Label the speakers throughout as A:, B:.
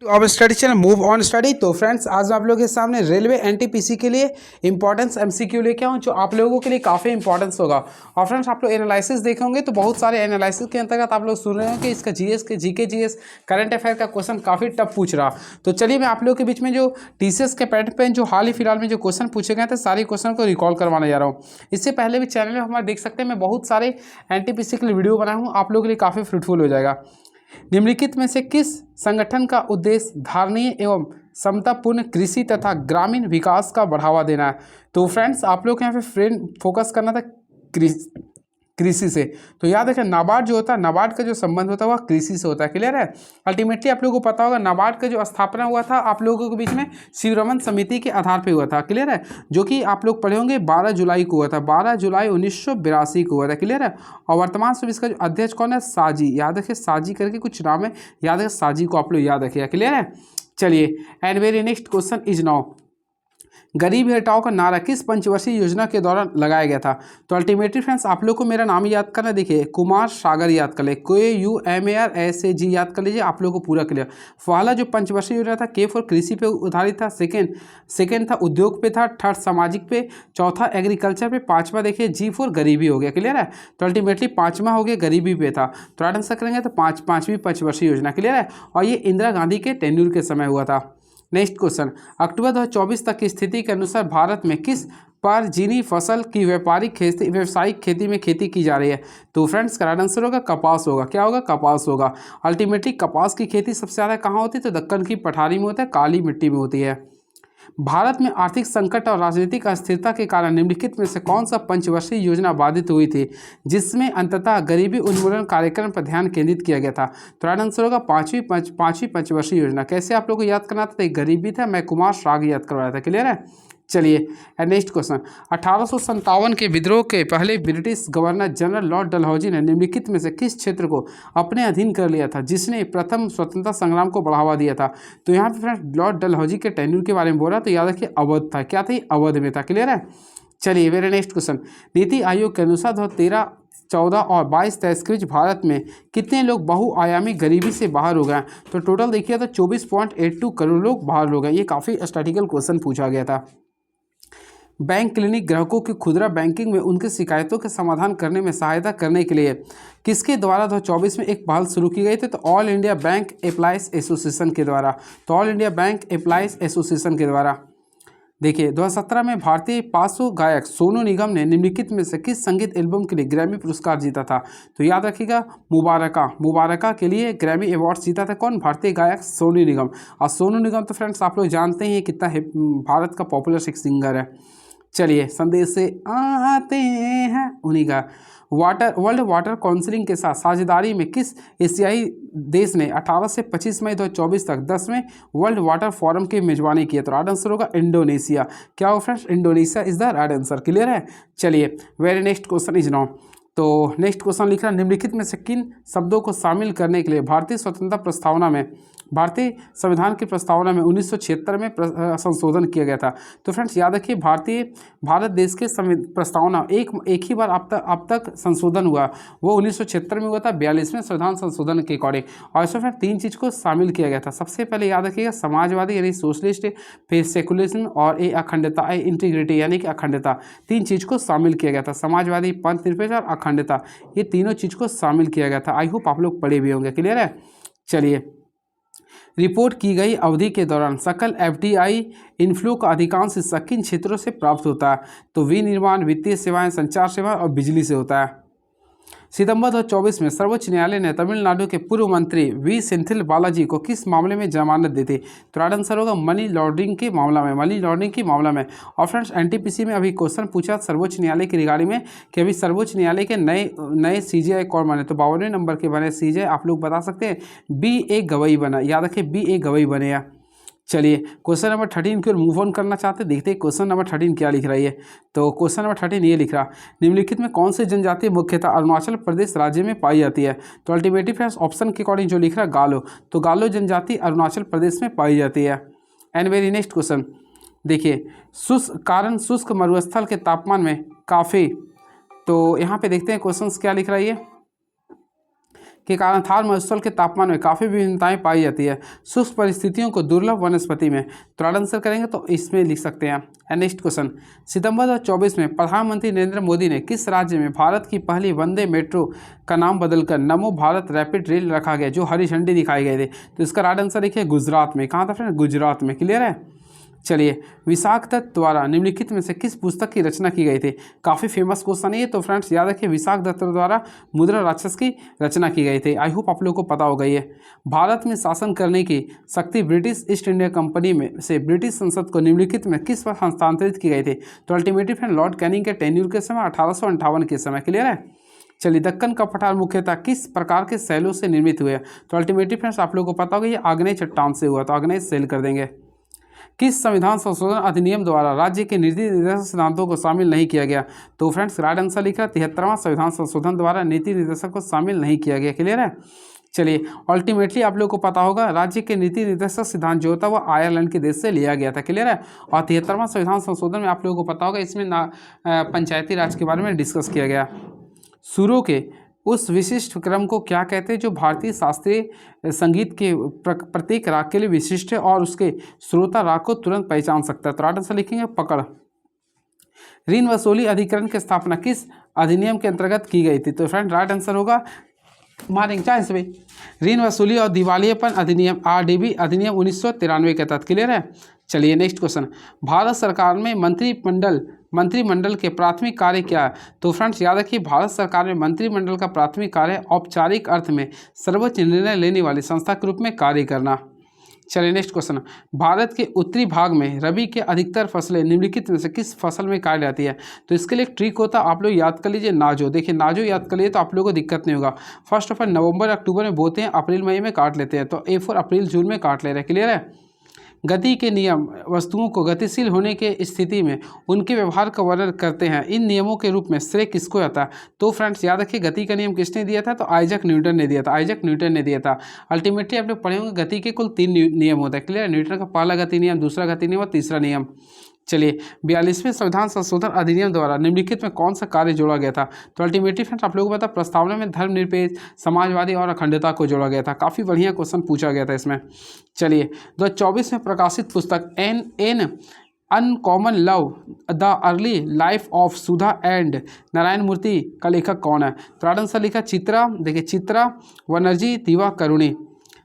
A: अब study channel move on study. तो friends आज मैं आप लोगों के सामने रेलवे एनटीपीसी के लिए इंपॉर्टेंस एमसीक्यू लेके आऊँ जो आप लोगों के लिए काफ़ी इंपॉर्टेंस होगा। और फ्रेंड्स आप लोग एनालिसिस देखे होंगे तो बहुत सारे एनालिसिस के अंतर्गत आप लोग सुन रहे हो कि इसका जीएस के जीके जीएस करंट अफेयर का क्वेश्चन काफ़ी टफ पूछ रहा। तो चलिए मैं आप लोगों के बीच में जो टीसीएस के पैटर्न पे जो हाल ही फिलहाल में जो क्वेश्चन पूछे गए थे सारे क्वेश्चन को रिकॉल करवाने जा रहा हूँ। इससे पहले भी चैनल में हमारे देख सकते हैं मैं बहुत सारे एनटीपीसी के लिए वीडियो बनाया हूँ, आप लोगों के लिए काफ़ी फ्रूटफुल हो जाएगा। निम्नलिखित में से किस संगठन का उद्देश्य धारणीय एवं समतापूर्ण कृषि तथा ग्रामीण विकास का बढ़ावा देना है? तो फ्रेंड्स आप लोग यहाँ पे फ्रेंड फोकस करना था कृषि से। तो याद रखें नाबार्ड जो होता है, नाबार्ड का जो संबंध होता है वह कृषि से होता है। क्लियर है? अल्टीमेटली आप लोगों को पता होगा नाबार्ड का जो स्थापना हुआ था आप लोगों के बीच में शिवरमन समिति के आधार पर हुआ था। क्लियर है? जो कि आप लोग पढ़े होंगे 12 जुलाई को हुआ था, 12 जुलाई 1982 को हुआ था। क्लियर है? और वर्तमान समय इसका जो अध्यक्ष कौन है? साजी। याद रखिए साजी करके कुछ नाम है, याद रखिए साजी को आप लोग याद रखिएगा। क्लियर है? चलिए and very next question is now गरीबी हटाओ का नारा किस पंचवर्षीय योजना के दौरान लगाया गया था? तो अल्टीमेटली फ्रेंड्स आप लोग को मेरा नाम याद करना, देखिए कुमार सागर याद कर ले, KUMARSAG याद कर लीजिए, आप लोगों को पूरा क्लियर। पहला जो पंचवर्षीय योजना था K फॉर कृषि पे आधारित था, सेकेंड था उद्योग पे था, थर्ड सामाजिक पे, चौथा एग्रीकल्चर पे, पांचवा देखिए G फॉर गरीबी हो गया। क्लियर है? तो अल्टीमेटली पांचवा हो गया गरीबी पे था। तो राइट आंसर करेंगे तो पांचवी पंचवर्षीय योजना। क्लियर है? और ये इंदिरा गांधी के टेन्यूर के समय हुआ था। नेक्स्ट क्वेश्चन अक्टूबर 2024 तक की स्थिति के अनुसार भारत में किस परजीवी फसल की व्यावसायिक खेती में खेती की जा रही है? तो फ्रेंड्स करेक्ट आंसर होगा कपास होगा। क्या होगा? कपास होगा। अल्टीमेटली कपास की खेती सबसे ज़्यादा कहाँ होती है? तो दक्कन की पठारी में होता है, काली मिट्टी में होती है। भारत में आर्थिक संकट और राजनीतिक अस्थिरता के कारण निम्नलिखित में से कौन सा पंचवर्षीय योजना बाधित हुई थी जिसमें अंततः गरीबी उन्मूलन कार्यक्रम पर ध्यान केंद्रित किया गया था? तो राइट आंसर होगा पांचवी पंचवर्षीय योजना। कैसे आप लोगों को याद करना था? गरीबी था, मैं कुमार साग याद करवाया था। क्लियर है? चलिए नेक्स्ट क्वेश्चन 1857 के विद्रोह के पहले British governor general Lord Dalhousie ने निम्नलिखित में से किस क्षेत्र को अपने अधीन कर लिया था जिसने प्रथम स्वतंत्रता संग्राम को बढ़ावा दिया था? तो यहाँ पे फ्रेंड्स लॉर्ड डलहौजी के टेन्यूर के बारे में बोला तो याद रखिए अवध था। क्या था? अवध में था। क्लियर है? चलिए very next question NITI Aayog के अनुसार 2013 14 और 22 तक के बीच भारत में कितने लोग बहुआयामी गरीबी से बाहर हो गए? तो टोटल देखिए तो 24.82 करोड़ लोग बाहर हो गए। ये काफ़ी स्टैटिकल क्वेश्चन पूछा गया था। बैंक क्लिनिक ग्राहकों की खुदरा बैंकिंग में उनकी शिकायतों के समाधान करने में सहायता करने के लिए किसके द्वारा 2024 में एक पहल शुरू की गई थी? तो all India bank employees association के द्वारा। तो all India bank employees association के द्वारा। देखिए 2017 में भारतीय पार्श्व गायक सोनू निगम ने निम्नलिखित में से किस संगीत एल्बम के लिए ग्रैमी पुरस्कार जीता था? तो याद रखिएगा मुबारका के लिए ग्रैमी अवार्ड जीता था कौन? भारतीय गायक सोनू निगम। और सोनू निगम तो फ्रेंड्स आप लोग जानते ही कितना भारत का पॉपुलर सिंगर है। चलिए संदेश से आते हैं उन्हीं का। वर्ल्ड वाटर काउंसिलिंग के साथ साझेदारी में किस एशियाई देश ने 18 से 25 मई 2024 तक 10वें वर्ल्ड वाटर फोरम की मेजबानी की है? तो राइट आंसर होगा इंडोनेशिया। क्या हो friends? Indonesia is the right answer. Clear है? चलिए very next question is now. तो नेक्स्ट क्वेश्चन लिख रहा है निम्नलिखित में से किन शब्दों को शामिल करने के लिए भारतीय स्वतंत्रता प्रस्तावना में भारतीय संविधान की प्रस्तावना में 1976 में संशोधन किया गया था? तो फ्रेंड्स याद रखिए भारत देश के प्रस्तावना एक ही बार अब तक संशोधन हुआ, वो 1976 में हुआ था 42वें संविधान संशोधन के अकॉर्डिंग। और इसमें फिर 3 चीज़ को शामिल किया गया था। सबसे पहले याद रखिएगा समाजवादी यानी सोशलिस्ट, फिर सेकुलरिज्म और अखंडता इंटीग्रिटी यानी कि अखंडता। 3 चीज़ को शामिल किया गया था, समाजवादी, पंथ निरपेक्ष और अखंडता, ये तीनों चीज़ को शामिल किया गया था। आई होप आप लोग पढ़े भी होंगे। क्लियर है? चलिए रिपोर्ट की गई अवधि के दौरान सकल FDI इनफ्लो का अधिकांश हिस्सा किन क्षेत्रों से प्राप्त होता है? तो विनिर्माण, वित्तीय सेवाएं, संचार सेवाएं और बिजली से होता है। सितंबर 2024 में सर्वोच्च न्यायालय ने तमिलनाडु के पूर्व मंत्री वी सेंथिल बालाजी को किस मामले में जमानत दी थी? तो राइट आंसर होगा मनी लॉन्ड्रिंग के मामला में। और फ्रेंड्स एनटीपीसी में अभी क्वेश्चन पूछा सर्वोच्च न्यायालय की रिगार्डिंग में कि अभी सर्वोच्च न्यायालय के नए CJI कौन बने? तो 52वें नंबर के बने CJI आप लोग बता सकते हैं BA गवई बना। याद रखिए BA गवई बने या। चलिए क्वेश्चन नंबर 13 की ओर मूव ऑन करना चाहते हैं। देखते हैं क्वेश्चन नंबर 13 क्या लिख रहा है। तो क्वेश्चन नंबर 13 ये लिख रहा निम्नलिखित में कौन सी जनजाति मुख्यतः अरुणाचल प्रदेश राज्य में पाई जाती है? तो अल्टीमेटली फ्रेंड्स ऑप्शन के अकॉर्डिंग जो लिख रहा है गालो, तो गालो जनजाति अरुणाचल प्रदेश में पाई जाती है। एंड वेरी नेक्स्ट क्वेश्चन देखिए शुष्क मरुस्थल के तापमान में काफ़ी, तो यहाँ पे देखते हैं क्वेश्चन क्या लिख रहा है। के कारण थार मरुस्थल के तापमान में काफ़ी विभिन्नताएं पाई जाती है। शुष्क परिस्थितियों को दुर्लभ वनस्पति में। तो राइट आंसर करेंगे तो इसमें लिख सकते हैं। नेक्स्ट क्वेश्चन, सितंबर 2024 में प्रधानमंत्री नरेंद्र मोदी ने किस राज्य में भारत की पहली वंदे मेट्रो का नाम बदलकर नमो भारत रैपिड रेल रखा गया, जो हरी झंडी दिखाई गए थे? तो इसका राइट आंसर देखिए गुजरात में। कहाँ था फ्रेंड? गुजरात में। क्लियर है। चलिए, विशाख दत्त द्वारा निम्नलिखित में से किस पुस्तक की रचना की गई थी? काफ़ी फेमस क्वेश्चन है ये। तो फ्रेंड्स याद रखिए, विशाख दत्त द्वारा मुद्रा राक्षस की रचना की गई थी। आई होप आप लोगों को पता होगा ये। भारत में शासन करने की शक्ति ब्रिटिश ईस्ट इंडिया कंपनी में से ब्रिटिश संसद को निम्नलिखित में किस पर हस्तांतरित की गई थी? तो अल्टीमेटली फ्रेंड लॉर्ड कैनिंग के टेन्यूर के समय 1858 के समय। क्लियर है। चलिए, दक्कन का पठार मुख्यतः किस प्रकार के शैलों से निर्मित हुए? तो अल्टीमेटली फ्रेंड्स आप लोगों को पता होगा ये आग्नेय चट्टान से हुआ। तो आग्नेय शैल कर देंगे। किस संविधान संशोधन अधिनियम द्वारा राज्य के नीति निर्देशक सिद्धांतों को शामिल नहीं किया गया? तो फ्रेंड्स राइट आंसर लिखा 73वां संविधान संशोधन द्वारा नीति निर्देशक को शामिल नहीं किया गया। क्लियर है। चलिए, अल्टीमेटली आप लोग को पता होगा राज्य के नीति निर्देशक सिद्धांत जो होता है वो आयरलैंड के देश से लिया गया था। क्लियर है। और 73वां संविधान संशोधन में आप लोगों को पता होगा इसमें पंचायती राज के बारे में डिस्कस किया गया। सुरों के उस विशिष्ट क्रम को क्या कहते हैं जो भारतीय शास्त्रीय संगीत के प्रत्येक राग के लिए विशिष्ट है और उसके श्रोता राग को तुरंत पहचान सकता है? तो राइट आंसर लिखेंगे पकड़। ऋण वसूली अधिकरण की स्थापना किस अधिनियम के अंतर्गत की गई थी? तो फ्रेंड राइट आंसर होगा मारेंगे चांस भाई, ऋण वसूली और दिवालियेपन अधिनियम RDB अधिनियम 1993 के तहत। क्लियर है। चलिए, नेक्स्ट क्वेश्चन, भारत सरकार में मंत्रिमंडल के प्राथमिक कार्य क्या है? तो फ्रेंड्स याद रखिए, भारत सरकार में मंत्रिमंडल का प्राथमिक कार्य औपचारिक अर्थ में सर्वोच्च निर्णय लेने वाली संस्था के रूप में कार्य करना। चलिए, नेक्स्ट क्वेश्चन, भारत के उत्तरी भाग में रबी के अधिकतर फसलें निम्नलिखित में से किस फसल में काटी जाती है? तो इसके लिए एक ट्रिक होता है, आप लोग याद कर लीजिए नाजो। देखिए नाजो याद कर लीजिए तो आप लोगों को दिक्कत नहीं होगा। फर्स्ट ऑफ ऑल नवंबर अक्टूबर में बोते हैं, अप्रैल मई में काट लेते हैं। तो A4 अप्रैल जून में काट ले रहे हैं। क्लियर है। गति के नियम वस्तुओं को गतिशील होने के स्थिति में उनके व्यवहार का वर्णन करते हैं। इन नियमों के रूप में श्रेय किसको आता है? तो फ्रेंड्स याद रखिए, गति का नियम किसने दिया था? तो आइजैक न्यूटन ने दिया था। आइजैक न्यूटन ने दिया था। अल्टीमेटली आप लोग पढ़े होंगे गति के कुल 3 नियम होता है। क्लियर है। न्यूटन का पहला गति नियम, दूसरा गति नियम और तीसरा नियम। चलिए, 42वें संविधान संशोधन अधिनियम द्वारा निम्नलिखित में कौन सा कार्य जोड़ा गया था? तो अल्टीमेटली फ्रेंड्स आप लोगों को पता, प्रस्तावना में धर्मनिरपेक्ष, समाजवादी और अखंडता को जोड़ा गया था। काफ़ी बढ़िया क्वेश्चन पूछा गया था इसमें। चलिए, 2024 में प्रकाशित पुस्तक an uncommon love the early life of Sudha and Narayana Murthy का लेखक कौन है? तो राइट आंसर लिखा चित्रा। देखिए, चित्रा बनर्जी दिवाकरुणी।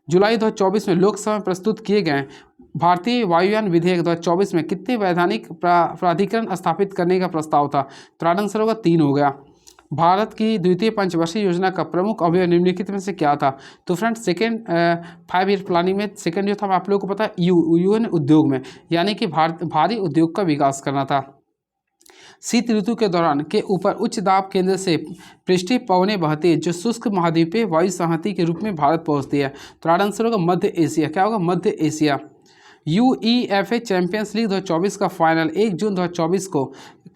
A: जुलाई 2024 में लोकसभा में प्रस्तुत किए गए भारतीय वायुयान विधेयक 2024 में कितने वैधानिक प्राधिकरण स्थापित करने का प्रस्ताव था? तो राइट आंसर होगा 3 हो गया। भारत की द्वितीय पंचवर्षीय योजना का प्रमुख अवयव निम्नलिखित में से क्या था? तो फ्रेंड्स सेकेंड 5 ईयर प्लानिंग में सेकेंड जो था आप लोगों को पता है UN उद्योग में, यानी कि भारी उद्योग का विकास करना था। शीत ऋतु के दौरान के ऊपर उच्च दाब केंद्र से पृष्ठीय पवनें बहती है जो शुष्क महाद्वीपीय वायु संहति के रूप में भारत पहुंचती है। तो राइट आंसर होगा मध्य एशिया। क्या होगा? मध्य एशिया। UEFA चैंपियंस लीग 2024 का फाइनल 1 जून 2024 को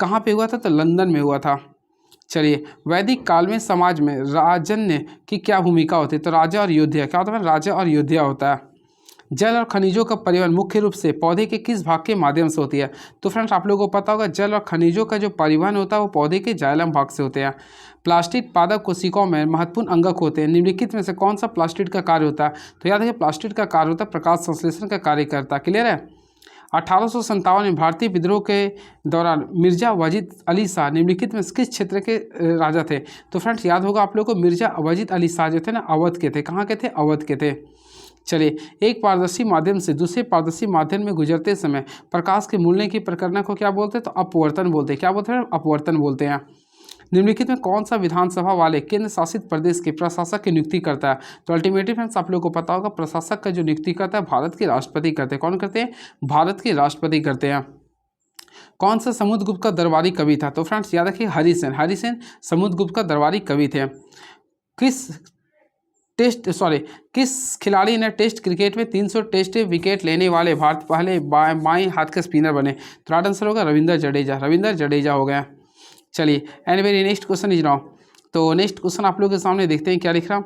A: कहाँ पे हुआ था? तो लंदन में हुआ था। चलिए, वैदिक काल में समाज में राजन्य की क्या भूमिका होती है? तो राजा और योद्धा। क्या होता है? राजा और योद्धा होता है। जल और खनिजों का परिवहन मुख्य रूप से पौधे के किस भाग के माध्यम से होती है? तो फ्रेंड्स आप लोगों को पता होगा जल और खनिजों का जो परिवहन होता है वो पौधे के जाइलम भाग से होते हैं। प्लास्टिड पादप कोशिकाओं में महत्वपूर्ण अंगक होते हैं। निम्नलिखित में से कौन सा प्लास्टिड का कार्य होता है? तो याद रखिए, प्लास्टिड का कार्य होता है प्रकाश संश्लेषण का कार्य करता है। क्लियर है। 1857 में भारतीय विद्रोह के दौरान मिर्जा वजीद अली शाह निम्नलिखित में किस क्षेत्र के राजा थे? तो फ्रेंड्स याद होगा आप लोगों को मिर्जा वजीद अली शाह जो थे ना अवध के थे। कहाँ के थे? अवध के थे। चलिए, एक पारदर्शी माध्यम से दूसरे पारदर्शी माध्यम में गुजरते समय प्रकाश के मूल्य की प्रक्रिया को क्या बोलते हैं? तो अपवर्तन बोलते हैं। क्या बोलते हैं? अपवर्तन बोलते हैं। निम्नलिखित में कौन सा विधानसभा वाले केंद्र शासित प्रदेश के प्रशासक की नियुक्ति करता है? तो अल्टीमेटली फ्रेंड्स आप लोगों को पता होगा प्रशासक का जो नियुक्ति करता है भारत के राष्ट्रपति करते हैं। कौन करते हैं? भारत के राष्ट्रपति करते हैं। कौन सा समुद्रगुप्त का दरबारी कवि था? तो फ्रेंड्स याद रखिए हरिसेन समुद्रगुप्त का दरबारी कवि थे। किस खिलाड़ी ने टेस्ट क्रिकेट में 300 टेस्ट विकेट लेने वाले भारत पहले बाएं हाथ के स्पिनर बने? तो राइट आंसर होगा रविंद्र जडेजा हो गया। चलिए, and very next question is now. तो नेक्स्ट क्वेश्चन आप लोगों के सामने देखते हैं क्या लिख रहा।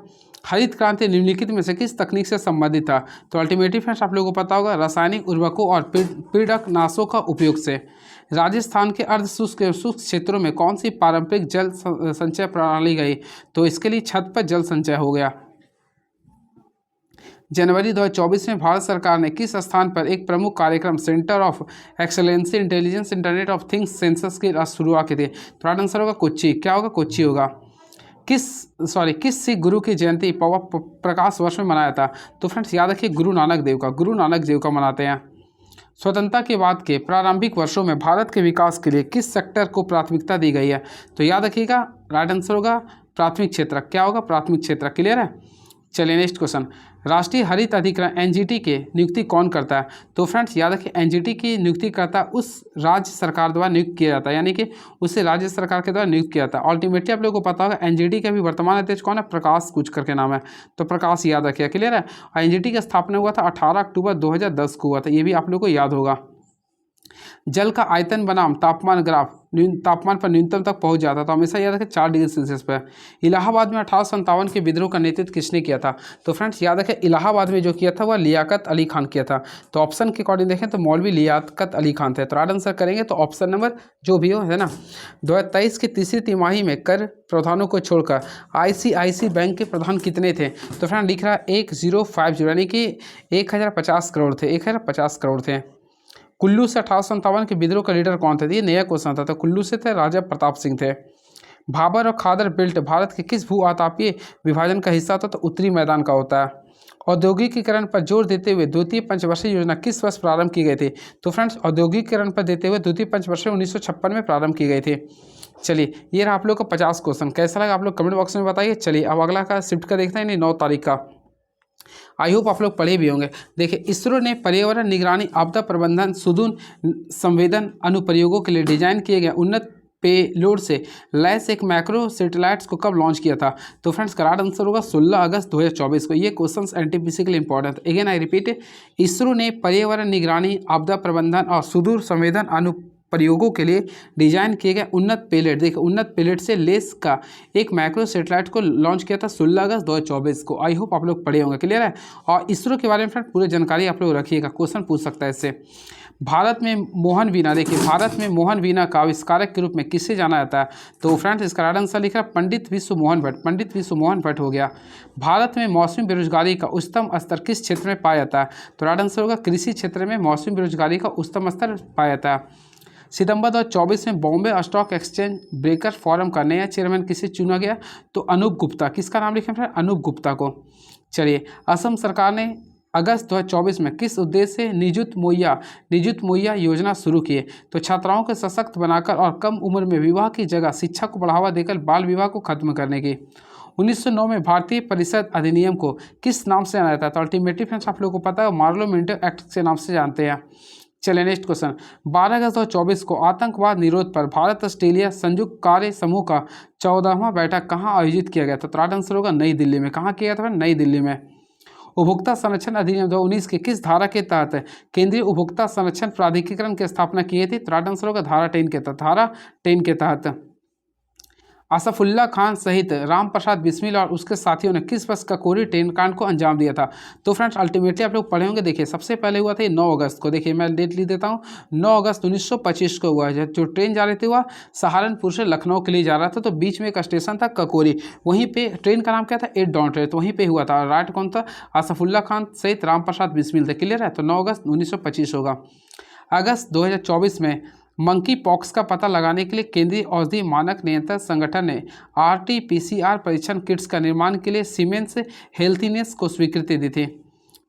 A: हरित क्रांति निम्नलिखित में से किस तकनीक से संबंधित था? तो अल्टीमेटली फ्रेंड्स आप लोगों को पता होगा रासायनिक उर्वरकों और पीड़कनाशों का उपयोग से। राजस्थान के अर्ध शुष्क क्षेत्रों में कौन सी पारंपरिक जल संचय प्रणाली गई? तो इसके लिए छत पर जल संचय हो गया। जनवरी 2024 में भारत सरकार ने किस स्थान पर एक प्रमुख कार्यक्रम centre of excellency intelligence internet of things census की शुरुआत की थी? तो राइट आंसर होगा कोच्चि। क्या होगा? कोच्चि होगा। किस सिख गुरु की जयंती प्रकाश वर्ष में मनाया था? तो फ्रेंड्स याद रखिए गुरु नानक देव का मनाते हैं। स्वतंत्रता के बाद के प्रारंभिक वर्षों में भारत के विकास के लिए किस सेक्टर को प्राथमिकता दी गई है? तो याद रखिएगा राइट आंसर होगा प्राथमिक क्षेत्र। क्या होगा? प्राथमिक क्षेत्र। क्लियर है? चलिए नेक्स्ट क्वेश्चन, राष्ट्रीय हरित अधिकरण एनजीटी के नियुक्ति कौन करता है? तो फ्रेंड्स याद रखिए एनजीटी की नियुक्ति करता उस राज्य सरकार द्वारा नियुक्त किया जाता है, यानी कि उसे राज्य सरकार के द्वारा नियुक्त किया जाता है। अल्टीमेटली आप लोगों को पता होगा एनजीटी के अभी वर्तमान अध्यक्ष कौन है? प्रकाश कुछ करके नाम है, तो प्रकाश याद रखिए। क्लियर है? और एनजीटी की स्थापना हुआ था 18 अक्टूबर 2010 को हुआ था, ये भी आप लोग को याद होगा। जल का आयतन बनाम तापमान ग्राफ तापमान पर न्यूनतम तक पहुंच जाता तो हमेशा याद रखें 4 डिग्री सेल्सियस पर। इलाहाबाद में 1857 के विद्रोह का नेतृत्व किसने किया था? तो फ्रेंड्स याद रखें इलाहाबाद में जो किया था वह लियाकत अली खान किया था। तो ऑप्शन के अकॉर्डिंग देखें तो मौलवी लियाकत अली खान थे। तो राइट आंसर करेंगे तो ऑप्शन नंबर जो भी हो, है ना। 2023 की तीसरी तिमाही में कर प्रधानों को छोड़कर आईसीआईसी बैंक के प्रधान कितने थे? तो फ्रेंड लिख रहा है 1050, यानी कि 1050 करोड़ थे। 1050 करोड़ थे। कुल्लू से 1857 के विद्रोह का लीडर कौन थे? ये नया क्वेश्चन था। तो कुल्लू से थे राजा प्रताप सिंह थे। भाबर और खादर बेल्ट भारत के किस भू आतापीय विभाजन का हिस्सा था? तो उत्तरी मैदान का होता है। औद्योगिकीकरण पर जोर देते हुए द्वितीय पंचवर्षीय योजना किस वर्ष प्रारंभ की गई थी? तो फ्रेंड्स औद्योगिकीकरण पर देते हुए द्वितीय पंचवर्षीय 1956 में प्रारंभ की गई थी। चलिए ये रहा आप लोग का 50 क्वेश्चन। कैसा लगा आप लोग कमेंट बॉक्स में बताइए। चलिए अब अगला का शिफ्ट का देखते हैं 9 तारीख का। आई होप आप लोग पढ़े भी होंगे। देखिए इसरो ने पर्यावरण निगरानी आपदा प्रबंधन सुदूर संवेदन अनुप्रयोगों के लिए डिजाइन किए गए उन्नत पेलोड से लैस एक मैक्रो सैटेलाइट्स को कब लॉन्च किया था? तो फ्रेंड्स करेक्ट आंसर होगा 16 अगस्त 2024 को। ये क्वेश्चंस एनटीपीसी के लिए इंपॉर्टेंट है। अगेन आई रिपीट, इसरो ने पर्यावरण निगरानी आपदा प्रबंधन और सुदूर संवेदन अनुप्रयोगों के लिए डिजाइन किए गए उन्नत पेलेट, देखिए उन्नत पेलेट से लेस का एक माइक्रो सैटेलाइट को लॉन्च किया था 16 अगस्त 2024 को। आई होप आप लोग पढ़े होंगे। क्लियर है? और इसरो के बारे में फ्रेंड पूरी जानकारी आप लोग रखिएगा, क्वेश्चन पूछ सकता है इससे। भारत में मोहन वीणा, देखिए भारत में मोहन वीणा का आविष्कारक के रूप में किसे जाना जाता है? तो फ्रेंड्स इसका राइट आंसर लिखा पंडित विश्व मोहन भट्ट। पंडित विश्व मोहन भट्ट हो गया। भारत में मौसमी बेरोजगारी का उच्चतम स्तर किस क्षेत्र में पाया जाता है? तो राइट आंसर होगा कृषि क्षेत्र में मौसमी बेरोजगारी का उच्चतम स्तर पाया जाता है। सितंबर 2024 में Bombay stock exchange breaker forum का नया चेयरमैन किसे चुना गया? तो अनूप गुप्ता। किसका नाम लिखें फ्रेंड? अनूप गुप्ता को। चलिए असम सरकार ने अगस्त 2024 में किस उद्देश्य से निजुत मुहैया योजना शुरू की? तो छात्राओं को सशक्त बनाकर और कम उम्र में विवाह की जगह शिक्षा को बढ़ावा देकर बाल विवाह को खत्म करने की। 1909 में भारतीय परिषद अधिनियम को किस नाम से जाना जाता है? तो अल्टीमेटली फ्रेंड्स आप लोगों को पता है मार्लो मिंटो एक्ट के नाम से जानते हैं। चलिए नेक्स्ट क्वेश्चन, 12 अगस्त 2024 को आतंकवाद निरोध पर भारत ऑस्ट्रेलिया संयुक्त कार्य समूह का 14वां बैठक कहाँ आयोजित किया गया था? तो राइट आंसर होगा नई दिल्ली में। कहाँ किया गया था? नई दिल्ली में। उपभोक्ता संरक्षण अधिनियम 2019 के किस धारा के तहत केंद्रीय उपभोक्ता संरक्षण प्राधिकरण की स्थापना की गई थी? तो राइट आंसर होगा धारा 10 के तहत। धारा 10 के तहत। असफुल्ला खान सहित राम प्रसाद बिस्मिल और उसके साथियों ने किस वर्ष ककोरी ट्रेन कांड को अंजाम दिया था? तो फ्रेंड्स अल्टीमेटली आप लोग पढ़े होंगे। देखिए सबसे पहले हुआ था 9 अगस्त को। देखिए मैं डेट लिख देता हूँ, 9 अगस्त 1925 को हुआ है। जो ट्रेन जा रही थी वह सहारनपुर से लखनऊ के लिए जा रहा था, तो बीच में एक स्टेशन था ककोरी, वहीं पे ट्रेन का नाम क्या था? 8 डॉन ट्रेन, तो वहीं पर हुआ था। राइट कौन था? असफुल्ला खान सहित राम प्रसाद बिस्मिल थे। क्लियर है? तो 9 अगस्त 1925 होगा। अगस्त 2024 में मंकी पॉक्स का पता लगाने के लिए केंद्रीय औषधि मानक नियंत्रण संगठन ने RT-PCR परीक्षण किट्स का निर्माण के लिए सीमेंस हेल्थीनेस को स्वीकृति दी थी।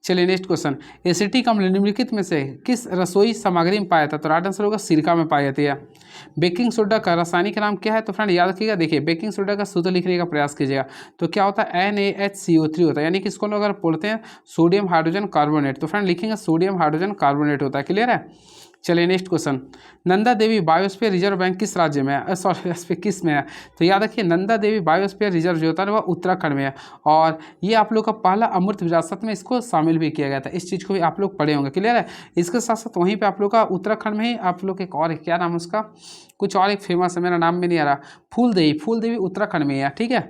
A: चलिए नेक्स्ट क्वेश्चन, एसिटिक अम्ल निम्नलिखित में से किस रसोई सामग्री में पाया था? तो राइट आंसर होगा सिरका में पाई जाती है। बेकिंग सोडा का रासायनिक नाम क्या है? तो फ्रेंड याद रखिएगा, देखिए बेकिंग सोडा का सूत्र लिखने का प्रयास कीजिएगा। तो क्या होता है? NaHCO3 होता है, यानी कि इसको अगर बोलते हैं सोडियम हाइड्रोजन कार्बोनेट, तो फ्रेंड लिखेंगे सोडियम हाइड्रोजन कार्बोनेट होता है। क्लियर है? चलिए next question, Nanda Devi biosphere reserve bank किस राज्य में है? सॉरी किस में है? तो याद रखिए नंदा देवी बायोस्फीयर रिजर्व जो होता है वह उत्तराखंड में है, और ये आप लोग का पहला अमृत विरासत में इसको शामिल भी किया गया था। इस चीज़ को भी आप लोग पढ़े होंगे। क्लियर है? इसके साथ साथ वहीं पे आप लोग का उत्तराखंड में ही आप लोग एक और क्या नाम है उसका, कुछ और एक फेमस है, मेरा नाम में नहीं आ रहा, फूल देवी उत्तराखंड में है। ठीक है?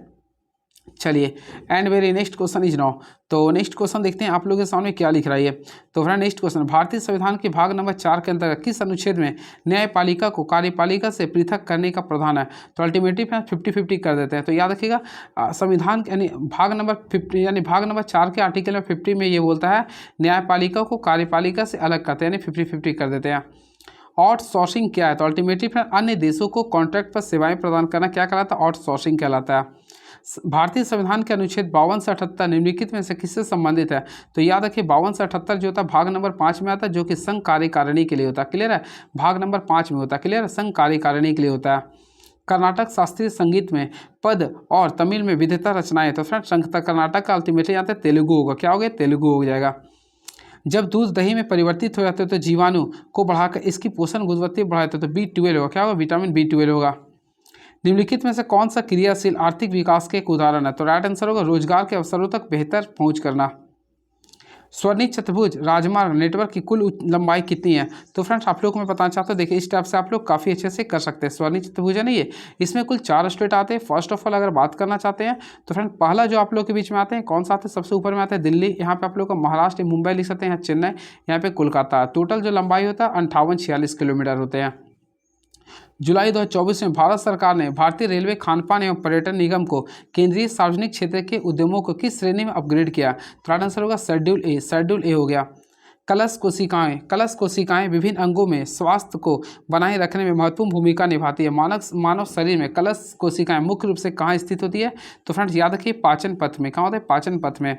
A: चलिए, and very next question is now. तो नेक्स्ट क्वेश्चन देखते हैं आप लोगों के सामने क्या लिख रहा है ये। तो फ्रेंड नेक्स्ट क्वेश्चन, भारतीय संविधान के भाग नंबर 4 के अंतर्गत किस अनुच्छेद में न्यायपालिका को कार्यपालिका से पृथक करने का प्रावधान है? तो अल्टीमेटली फ्रेंड 50-50 कर देते हैं। तो याद रखिएगा, संविधान यानी भाग नंबर 50 यानी भाग नंबर 4 के आर्टिकल में 50 में ये बोलता है न्यायपालिका को कार्यपालिका से अलग करते हैं, यानी 50-50 कर देते हैं। आउटसोर्सिंग क्या है? तो अल्टीमेटली फ्रेंड अन्य देशों को कॉन्ट्रैक्ट पर सेवाएं प्रदान करना क्या कहलाता है? आउटसोर्सिंग कहलाता है। भारतीय संविधान के अनुच्छेद 52 से 78 निम्नलिखित में से किससे संबंधित है? तो याद रखिए 52 से 78 जो होता है भाग नंबर 5 में आता है, जो कि संघ कार्यकारिणी के लिए होता है। क्लियर है? भाग नंबर 5 में होता है। क्लियर है? संघ कार्यकारिणी के लिए होता है। कर्नाटक शास्त्रीय संगीत में पद और तमिल में विविधता रचनाएं। तो फ्रेंड कर्नाटक का अल्टीमेटली यहाँ पे तेलुगु होगा। क्या हो गया? तेलुगु हो जाएगा। जब दूध दही में परिवर्तित हो जाते हैं तो जीवाणु को बढ़ाकर इसकी पोषण गुणवत्ता बढ़ाते हैं, तो B12 होगा। क्या होगा? विटामिन B12 होगा। निम्नलिखित में से कौन सा क्रियाशील आर्थिक विकास के एक उदाहरण है? तो राइट आंसर होगा रोजगार के अवसरों तक बेहतर पहुंच करना। स्वर्णिम चतुर्भुज राजमार्ग नेटवर्क की कुल लंबाई कितनी है? तो फ्रेंड्स आप लोग को मैं बताना चाहता हूँ, देखिए इस टाइप से आप लोग काफ़ी अच्छे से कर सकते हैं। स्वर्णिम चतुर्भुज है नहीं है, इसमें कुल 4 स्टेट आते हैं। फर्स्ट ऑफ ऑल अगर बात करना चाहते हैं तो फ्रेंड पहला जो आप लोग के बीच में आते हैं कौन सा आते हैं? सबसे ऊपर में आते हैं दिल्ली। यहाँ पे आप लोग का महाराष्ट्र मुंबई लिख सकते हैं, यहाँ चेन्नई, यहाँ पे कोलकाता। टोटल जो लंबाई होता है 58-46 किलोमीटर होते हैं। जुलाई 2024 में भारत सरकार ने भारतीय रेलवे खानपान एवं पर्यटन निगम को केंद्रीय सार्वजनिक क्षेत्र के उद्यमों को किस श्रेणी में अपग्रेड किया? तो राइट आंसर होगा शेड्यूल ए। शेड्यूल ए हो गया। कलश कोशिकाएं विभिन्न अंगों में स्वास्थ्य को बनाए रखने में महत्वपूर्ण भूमिका निभाती है। मानव शरीर में कलश कोशिकाएं मुख्य रूप से कहाँ स्थित होती है? तो फ्रेंड्स याद रखिए पाचन पथ में। कहाँ होता है? पाचन पथ में।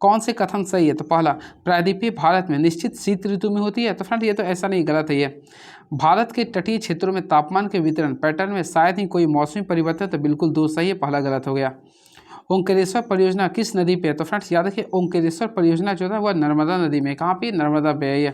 A: कौन से कथन सही है? तो पहला, प्रायद्वीपीय भारत में निश्चित शीत ऋतु में होती है। तो फ्रेंड ये तो ऐसा नहीं, गलत है ये। भारत के तटीय क्षेत्रों में तापमान के वितरण पैटर्न में शायद ही कोई मौसमी परिवर्तन, तो बिल्कुल 2 सही है, पहला गलत हो गया। ओंकारेश्वर परियोजना किस नदी पे है? तो फ्रेंड्स याद रखिए ओंकारेश्वर परियोजना जो है वह नर्मदा नदी में। कहाँ पे? नर्मदा पे है ये।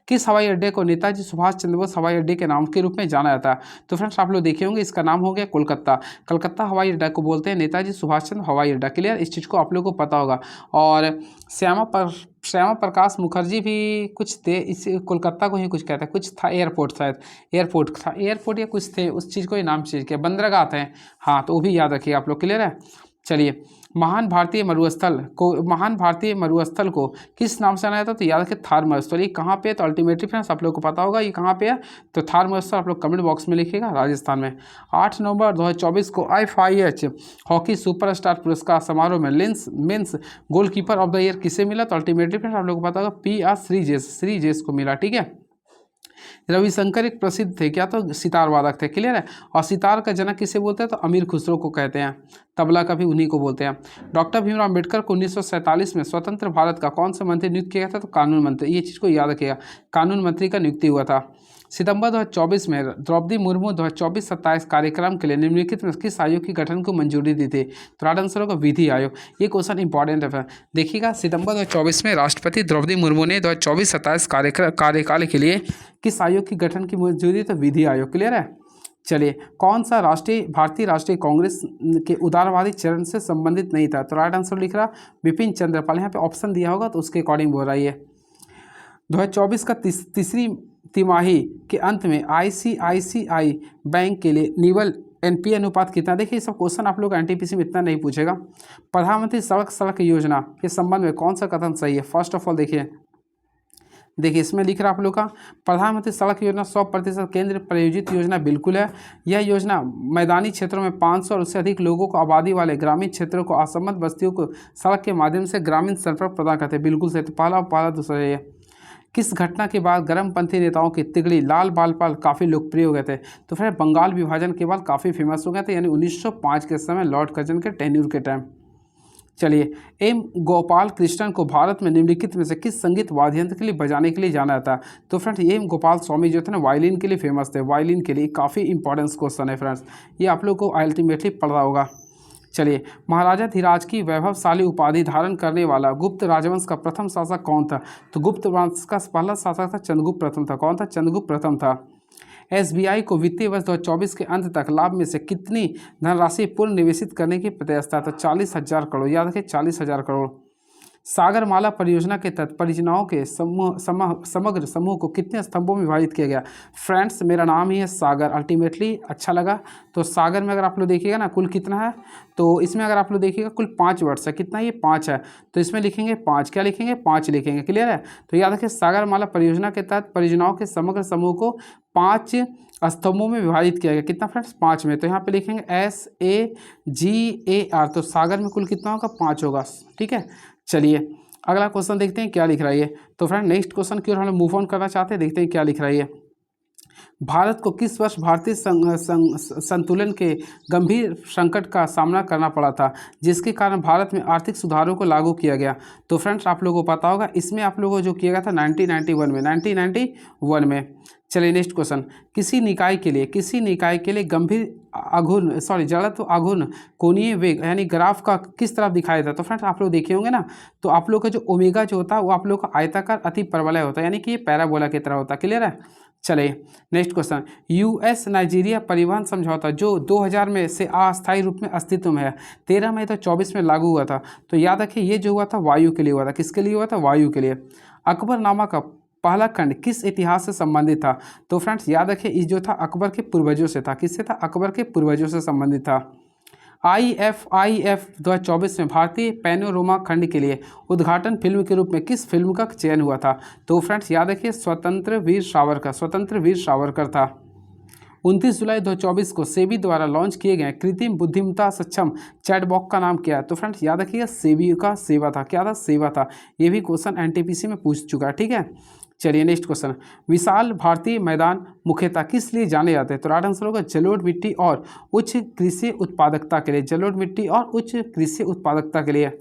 A: किस हवाई अड्डे को नेताजी सुभाष चंद्र बोस हवाई अड्डे के नाम के रूप में जाना जाता है? तो फ्रेंड्स आप लोग देखे होंगे, इसका नाम हो गया कोलकाता। कलकत्ता हवाई अड्डा को बोलते हैं नेताजी सुभाष चंद्र हवाई अड्डा। क्लियर? इस चीज़ को आप लोग को पता होगा। और श्यामा प्रकाश मुखर्जी भी कुछ थे, इस कोलकाता को ही कुछ कहते हैं, कुछ था एयरपोर्ट, शायद एयरपोर्ट था, एयरपोर्ट या कुछ थे, उस चीज़ को ही नाम चेंज किया, बंदरगाह थे। हाँ, तो वो भी याद रखिए आप लोग। क्लियर है? चलिए, महान भारतीय मरुस्थल को किस नाम से जाना जाता है? तो याद रखिए थार मरुस्थल। ये कहाँ पे है? तो अल्टीमेटली फ्रेंड्स आप लोग को पता होगा ये कहाँ पे है। तो थार मरुस्थल आप लोग कमेंट बॉक्स में लिखिएगा, राजस्थान में। 8 नवंबर 2024 को IFIH हॉकी सुपरस्टार पुरस्कार समारोह में mains goalkeeper of the year किसे मिला? तो अल्टीमेटली फ्रेंड्स आप लोग को पता होगा PR श्रीजेश को मिला। ठीक है? रविशंकर एक प्रसिद्ध थे, क्या? तो सितार वादक थे। क्लियर है? और सितार का जनक किसे बोलते हैं? तो अमीर खुसरो को कहते हैं। तबला का भी उन्हीं को बोलते हैं। डॉक्टर भीमराव अम्बेडकर को 1947 में स्वतंत्र भारत का कौन सा मंत्री नियुक्त किया गया था? तो कानून मंत्री। ये चीज़ को याद रखिएगा, कानून मंत्री का नियुक्ति हुआ था। सितंबर 2024 में द्रौपदी मुर्मू 2024-27 कार्यक्रम के लिए निम्नलिखित में किस आयोग की गठन को मंजूरी दी थी? तो राइट आंसर होगा विधि आयोग। ये क्वेश्चन इंपॉर्टेंट है। देखिएगा, सितंबर 2024 में राष्ट्रपति द्रौपदी मुर्मू ने 2024-27 कार्यकाल के लिए किस आयोग की गठन की मंजूरी? तो विधि आयोग। क्लियर है? चलिए, कौन सा भारतीय राष्ट्रीय कांग्रेस के उदारवादी चरण से संबंधित नहीं था? तो राइट आंसर लिख रहा बिपिन चंद्र पाल। यहाँ पे ऑप्शन दिया होगा तो उसके अकॉर्डिंग बोल रहा है। 2024 का तीसरी तिमाही के अंत में ICICI बैंक के लिए निवल NPA अनुपात कितना? देखिए सब क्वेश्चन आप लोग NTPC में इतना नहीं पूछेगा। प्रधानमंत्री सड़क योजना के संबंध में कौन सा कथन सही है? फर्स्ट ऑफ ऑल देखिए इसमें लिख रहा आप लोग का प्रधानमंत्री सड़क योजना 100% केंद्र प्रायोजित योजना बिल्कुल है। यह योजना मैदानी क्षेत्रों में 500 और उससे अधिक लोगों को आबादी वाले ग्रामीण क्षेत्रों को असंबद्ध बस्तियों को सड़क के माध्यम से ग्रामीण संपर्क प्रदान करते हैं। बिल्कुल सही। तो पहला दूसरा ये। किस घटना के बाद गर्मपंथी नेताओं की तिगड़ी लाल बालपाल काफ़ी लोकप्रिय हो गए थे? तो फिर बंगाल विभाजन के बाद काफ़ी फेमस हो गए थे, यानी 1905 के समय लॉर्ड कर्जन के टेन्यूर के टाइम। चलिए, एम गोपाल कृष्णन को भारत में निम्नलिखित में से किस संगीत वाद्य यंत्र के लिए बजाने के लिए जाना जाता है? तो फ्रेंड्स एम गोपाल स्वामी जो थे ना वायलिन के लिए फेमस थे। वायलिन के लिए काफ़ी इंपॉर्टेंस क्वेश्चन है फ्रेंड्स, ये आप लोग को अल्टीमेटली पढ़ना होगा। चलिए, महाराजा धीराज की वैभवशाली उपाधि धारण करने वाला गुप्त राजवंश का प्रथम शासक कौन था? तो गुप्त वंश का पहला शासक था चंद्रगुप्त प्रथम था। कौन था? चंद्रगुप्त प्रथम था। SBI को वित्तीय वर्ष 2024 के अंत तक लाभ में से कितनी धनराशि पूर्ण निवेशित करने की प्रत्याशा? तो 40,000 करोड़। याद रखिए 40,000 करोड़। सागरमाला परियोजना के तहत परियोजनाओं के समग्र समूह को कितने स्तंभों में विभाजित किया गया। फ्रेंड्स मेरा नाम ही है सागर, अल्टीमेटली अच्छा लगा। तो सागर में अगर आप लोग देखिएगा ना कुल कितना है, तो इसमें अगर आप लोग देखिएगा कुल 5 वर्ड्स है। कितना, ये 5 है, तो इसमें लिखेंगे 5। क्या लिखेंगे, 5 लिखेंगे। क्लियर है। तो याद रखिए सागरमाला परियोजना के तहत परियोजनाओं के समग्र समूह को 5 स्तंभों में विभाजित किया गया। कितना फ्रेंड्स, 5 में। तो यहाँ पे लिखेंगे SAGAR। तो सागर में कुल कितना होगा, 5 होगा। ठीक है, चलिए अगला क्वेश्चन देखते हैं क्या लिख रहा है ये। तो फ्रेंड नेक्स्ट क्वेश्चन की ओर हम लोग मूव ऑन करना चाहते हैं, देखते हैं क्या लिख रहा है ये। भारत को किस वर्ष भारतीय संतुलन के गंभीर संकट का सामना करना पड़ा था, जिसके कारण भारत में आर्थिक सुधारों को लागू किया गया। तो फ्रेंड्स आप लोगों को पता होगा, इसमें आप लोगों को जो किया गया था 1991 में। चलिए नेक्स्ट क्वेश्चन। किसी निकाय के लिए गंभीर जड़त्व आघूर्ण कोणीय वेग यानी ग्राफ का किस तरफ दिखाया जाता है। तो फ्रेंड्स आप लोग देखे होंगे ना, तो आप लोग का जो ओमेगा जो होता है वो आप लोग का आयताकार अति परवलय होता है, यानी कि ये पैराबोला की तरह होता है। क्लियर है। चलिए नेक्स्ट क्वेश्चन। US नाइजीरिया परिवहन समझौता जो 2000 में से अस्थायी रूप में अस्तित्व में है, 13 मई तो 24 में लागू हुआ था। तो याद रखिए ये जो हुआ था वायु के लिए हुआ था। किसके लिए हुआ था, वायु के लिए। अकबरनामा का पहला खंड किस इतिहास से संबंधित था। तो फ्रेंड्स याद रखिए इस जो था अकबर के पूर्वजों से था। किससे था, अकबर के पूर्वजों से संबंधित था। IFIF 2024 में भारतीय पैनोरमा खंड के लिए उद्घाटन फिल्म के रूप में किस फिल्म का चयन हुआ था। तो फ्रेंड्स याद रखिए स्वतंत्र वीर सावरकर था। 29 जुलाई 2024 को सेबी द्वारा लॉन्च किए गए कृत्रिम बुद्धिमत्ता सक्षम चैटबॉक्स का नाम क्या है। तो फ्रेंड्स याद रखिएगा सेबी का सेवा था। क्या था, सेवा था। ये भी क्वेश्चन NTPC में पूछ चुका है। ठीक है, चलिए नेक्स्ट क्वेश्चन। विशाल भारतीय मैदान मुख्यतः किस लिए जाने जाते हैं। तो राइट आंसर होगा जलोढ़ मिट्टी और उच्च कृषि उत्पादकता के लिए। जलोढ़ मिट्टी और उच्च कृषि उत्पादकता के लिए।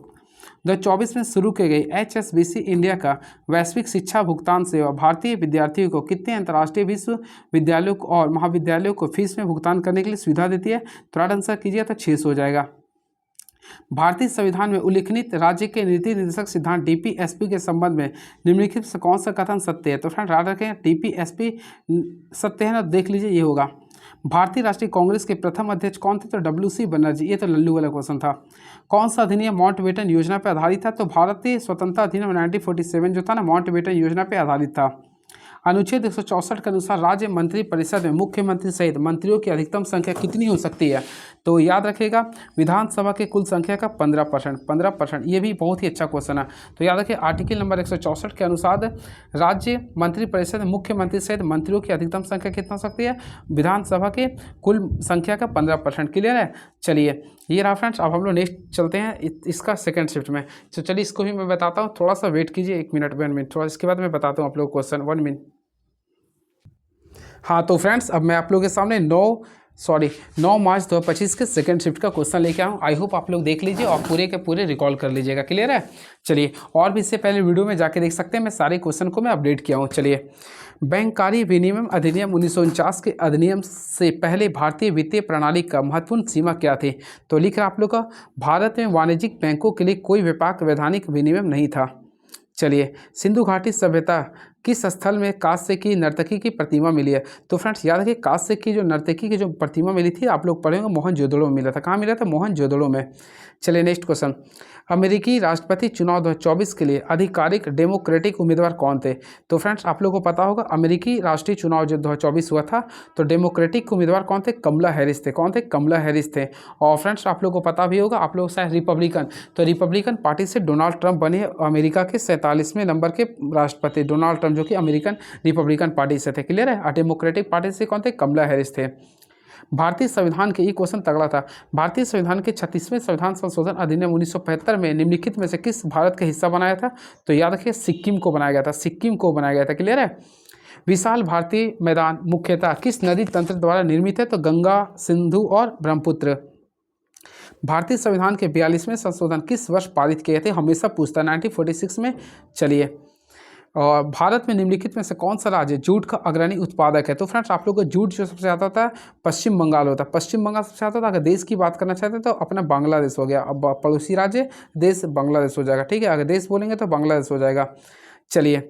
A: 2024 में शुरू की गई HSBC इंडिया का वैश्विक शिक्षा भुगतान सेवा भारतीय विद्यार्थियों को कितने अंतर्राष्ट्रीय विश्वविद्यालयों और महाविद्यालयों को फीस में भुगतान करने के लिए सुविधा देती है। तो राइट आंसर कीजिए तो 600 हो जाएगा। भारतीय संविधान में उल्लिखित राज्य के नीति निर्देशक सिद्धांत DPSP के संबंध में निम्नलिखित से कौन सा कथन सत्य है। तो फ्रेंड याद रखें DPSP सत्य है ना, देख लीजिए ये होगा। भारतीय राष्ट्रीय कांग्रेस के प्रथम अध्यक्ष कौन थे। तो WC बनर्जी। ये तो लल्लू वाला क्वेश्चन था। कौन सा अधिनियम माउंटबेटन योजना पर आधारित था। तो भारतीय स्वतंत्रता अधिनियम 1947 जो था ना माउंटबेटन योजना पर आधारित था। अनुच्छेद 164 के अनुसार राज्य मंत्रिपरिषद में मुख्यमंत्री सहित मंत्रियों की अधिकतम संख्या कितनी हो सकती है। तो याद रखिएगा विधानसभा के कुल संख्या का 15%। ये भी बहुत ही अच्छा क्वेश्चन है। तो याद रखिए आर्टिकल नंबर 164 के अनुसार राज्य मंत्रिपरिषद में मुख्यमंत्री सहित मंत्रियों की अधिकतम संख्या कितना हो सकती है, विधानसभा के कुल संख्या का 15%। क्लियर है। चलिए ये रहा फ्रेंड्स। अब हम लोग नेक्स्ट चलते हैं इसका सेकंड शिफ्ट में। तो चलिए इसको भी मैं बताता हूँ, थोड़ा सा वेट कीजिए 1 मिनट 1 मिनट, थोड़ा इसके बाद मैं बताता हूँ आप लोग क्वेश्चन 1 मिनट। हाँ तो फ्रेंड्स अब मैं आप लोगों के सामने 9 मार्च 2025 के सेकंड शिफ्ट का क्वेश्चन लेके आऊँ। आई होप आप लोग देख लीजिए और पूरे के पूरे रिकॉल कर लीजिएगा। क्लियर है। चलिए और भी इससे पहले वीडियो में जाके देख सकते हैं, मैं सारे क्वेश्चन को मैं अपडेट किया हूँ। चलिए बैंककारी विनिमय अधिनियम 1949 के अधिनियम से पहले भारतीय वित्तीय प्रणाली का महत्वपूर्ण सीमा क्या थी। तो लिख रहा आप लोग का भारत में वाणिज्यिक बैंकों के लिए कोई व्यापक वैधानिक विनिमय नहीं था। चलिए सिंधु घाटी सभ्यता किस स्थल में कांस्य की नर्तकी की प्रतिमा मिली है। तो फ्रेंड्स याद रखिए कांस्य की जो नर्तकी की जो प्रतिमा मिली थी आप लोग पढ़े होंगे मोहनजोदड़ो में मिला था। कहाँ मिला था, मोहनजोदड़ो में। चलिए नेक्स्ट क्वेश्चन। अमेरिकी राष्ट्रपति चुनाव 2024 के लिए आधिकारिक डेमोक्रेटिक उम्मीदवार कौन थे। तो फ्रेंड्स आप लोगों को पता होगा अमेरिकी राष्ट्रीय चुनाव जो 2024 हुआ था तो डेमोक्रेटिक उम्मीदवार कौन थे, कमला हैरिस थे। कौन थे, कमला हैरिस थे। और फ्रेंड्स आप लोगों को पता भी होगा, आप लोग शायद रिपब्लिकन, तो रिपब्लिकन पार्टी से डोनाल्ड ट्रंप बने अमेरिका के 47वें नंबर के राष्ट्रपति। डोनाल्ड ट्रंप जो कि अमेरिकन रिपब्लिकन पार्टी से थे। क्लियर है। और डेमोक्रेटिक पार्टी से कौन थे, कमला हैरिस थे। भारतीय संविधान के ये क्वेश्चन तगड़ा था। भारतीय संविधान के 36वें संविधान संशोधन अधिनियम 1975 में निम्नलिखित में से किस भारत का हिस्सा बनाया था। तो याद रखिए सिक्किम को बनाया गया था। सिक्किम को बनाया गया था। क्लियर है। विशाल भारतीय मैदान मुख्यतः किस नदी तंत्र द्वारा निर्मित है। तो गंगा, सिंधु और ब्रह्मपुत्र। भारतीय संविधान के 42वें संशोधन किस वर्ष पारित किए थे, हमेशा पूछता है 1946 में। चलिए और भारत में निम्नलिखित में से कौन सा राज्य जूट का अग्रणी उत्पादक है। तो फ्रेंड्स आप लोग को जूट जो सबसे ज़्यादा होता है पश्चिम बंगाल होता है। पश्चिम बंगाल सबसे ज़्यादा होता है। अगर देश की बात करना चाहते हैं तो अपना बांग्लादेश हो गया। अब पड़ोसी राज्य देश बांग्लादेश हो जाएगा। ठीक है, अगर देश बोलेंगे तो बांग्लादेश हो जाएगा। चलिए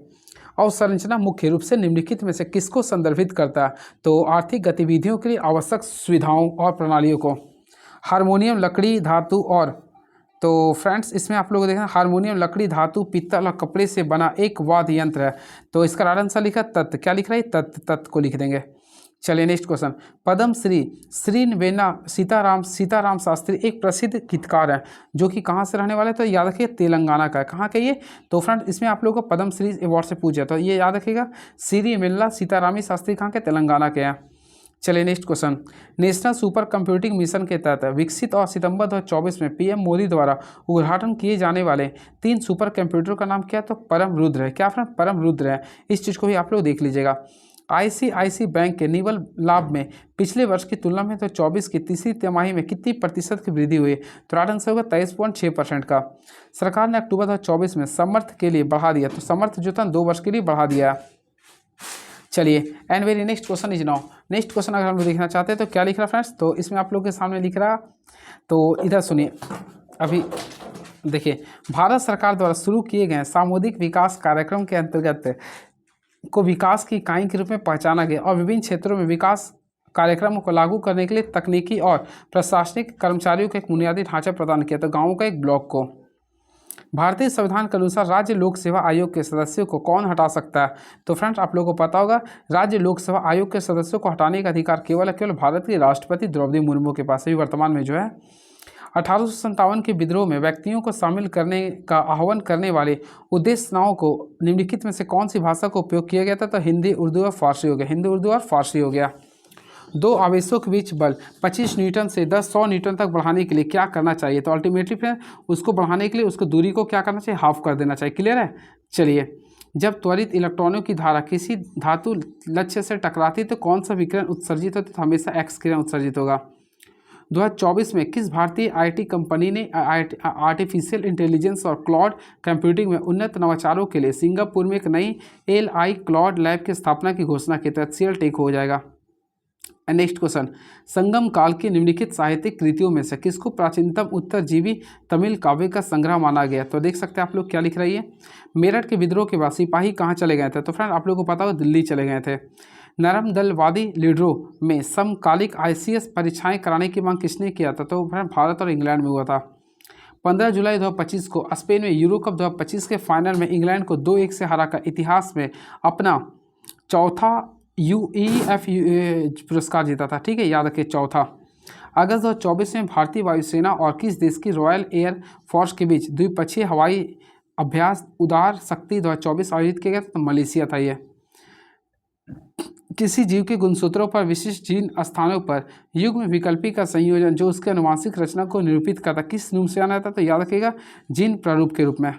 A: अवसंरचना मुख्य रूप से निम्नलिखित में से किसको संदर्भित करता है। तो आर्थिक गतिविधियों के लिए आवश्यक सुविधाओं और प्रणालियों को। हारमोनियम लकड़ी, धातु और तो फ्रेंड्स इसमें आप लोग देखना हारमोनियम लकड़ी धातु पीतल और कपड़े से बना एक वाद्य यंत्र है। तो इसका राइट आंसर लिखा तत्, क्या लिख रहा है तत्, तत् को लिख देंगे। चलिए नेक्स्ट क्वेश्चन, पद्म श्री श्रीनवेना सीताराम शास्त्री एक प्रसिद्ध गीतकार है जो कि कहाँ से रहने वाले हैं? तो याद रखिए तेलंगाना का है। कहाँ का ये? तो फ्रेंड इसमें आप लोगों को पद्म श्री अवार्ड से पूछा तो ये याद रखिएगा श्रीनवेला सीतारामी शास्त्री कहाँ के? तेलंगाना के हैं। चलिए next question, national super computing mission के तहत विकसित और सितंबर 2024 में पीएम मोदी द्वारा उद्घाटन किए जाने वाले 3 सुपर कंप्यूटर का नाम क्या है? तो परम रुद्र है। क्या फ्रेंड? परम रुद्र है। इस चीज़ को भी आप लोग देख लीजिएगा। आईसीआईसी बैंक के निवल लाभ में पिछले वर्ष की तुलना में तो 24 की तीसरी तिमाही में कितनी प्रतिशत की वृद्धि हुई? तो राइट आंसर होगा 23.6% का। सरकार ने अक्टूबर 2024 में समर्थ के लिए बढ़ा दिया, तो समर्थ जो था 2 वर्ष के लिए बढ़ा दिया। चलिए and very next question is now, next question अगर हम लोग देखना चाहते हैं तो क्या लिख रहा है फ्रेंड्स? तो इसमें आप लोग के सामने लिख रहा, तो इधर सुनिए। अभी देखिए भारत सरकार द्वारा शुरू किए गए सामुदायिक विकास कार्यक्रम के अंतर्गत को विकास की इकाई के रूप में पहचाना गया और विभिन्न क्षेत्रों में विकास कार्यक्रमों को लागू करने के लिए तकनीकी और प्रशासनिक कर्मचारियों को एक बुनियादी ढांचा प्रदान किया। तो गाँवों का एक ब्लॉक को भारतीय संविधान के अनुसार राज्य लोक सेवा आयोग के सदस्यों को कौन हटा सकता है? तो फ्रेंड्स आप लोगों को पता होगा राज्य लोक सेवा आयोग के सदस्यों को हटाने का अधिकार केवल भारत की राष्ट्रपति द्रौपदी मुर्मू के पास है। वर्तमान में जो है 1857 के विद्रोह में व्यक्तियों को शामिल करने का आह्वान करने वाले उद्देश्यनाओं को निम्नलिखित में से कौन सी भाषा का उपयोग किया गया था? तो हिंदी, उर्दू और फारसी हो गया। हिंदी, उर्दू और फारसी हो गया। 2 आवेशों के बीच बल 25 न्यूटन से 100 न्यूटन तक बढ़ाने के लिए क्या करना चाहिए? तो अल्टीमेटली फिर उसको बढ़ाने के लिए उसको दूरी को क्या करना चाहिए? हाफ कर देना चाहिए। क्लियर है? चलिए, जब त्वरित इलेक्ट्रॉनों की धारा किसी धातु लक्ष्य से टकराती तो कौन सा विकिरण उत्सर्जित होता? तो हमेशा एक्स किरण उत्सर्जित होगा। 2024 में किस भारतीय आईटी कंपनी ने आर्टिफिशियल इंटेलिजेंस और क्लाउड कंप्यूटिंग में उन्नत नवाचारों के लिए सिंगापुर में एक नई एलआई क्लाउड लैब की स्थापना की घोषणा की? तो HCL टेक हो जाएगा। नेक्स्ट क्वेश्चन, संगम काल की निम्नलिखित साहित्यिक कृतियों में से किसको प्राचीनतम उत्तरजीवी तमिल काव्य का संग्रह माना गया? तो देख सकते हैं आप लोग क्या लिख रही है। मेरठ के विद्रोह के बाद सिपाही कहाँ चले गए थे? तो फ्रेंड आप लोग को पता होगा दिल्ली चले गए थे। नरमदलवादी लीडरों में समकालिक ICS परीक्षाएं कराने की मांग किसने किया था? तो फ्रेंड भारत और इंग्लैंड में हुआ था। 15 जुलाई 2025 को स्पेन में यूरो कप 2025 के फाइनल में इंग्लैंड को 2-1 से हराकर इतिहास में अपना चौथा UEFA पुरस्कार जीता था। ठीक है, याद रखिए चौथा। अगस्त 2024 में भारतीय वायुसेना और किस देश की रॉयल एयर फोर्स के बीच द्विपक्षीय हवाई अभ्यास उदार शक्ति 2024 आयोजित किया गया? तो मलेशिया था ये। किसी जीव के गुणसूत्रों पर विशिष्ट जीन स्थानों पर युग्म विकल्पी का संयोजन जो उसके अनुवांशिक रचना को निरूपित करता किस रूप से आना था? तो याद रखिएगा जीन प्रारूप के रूप में।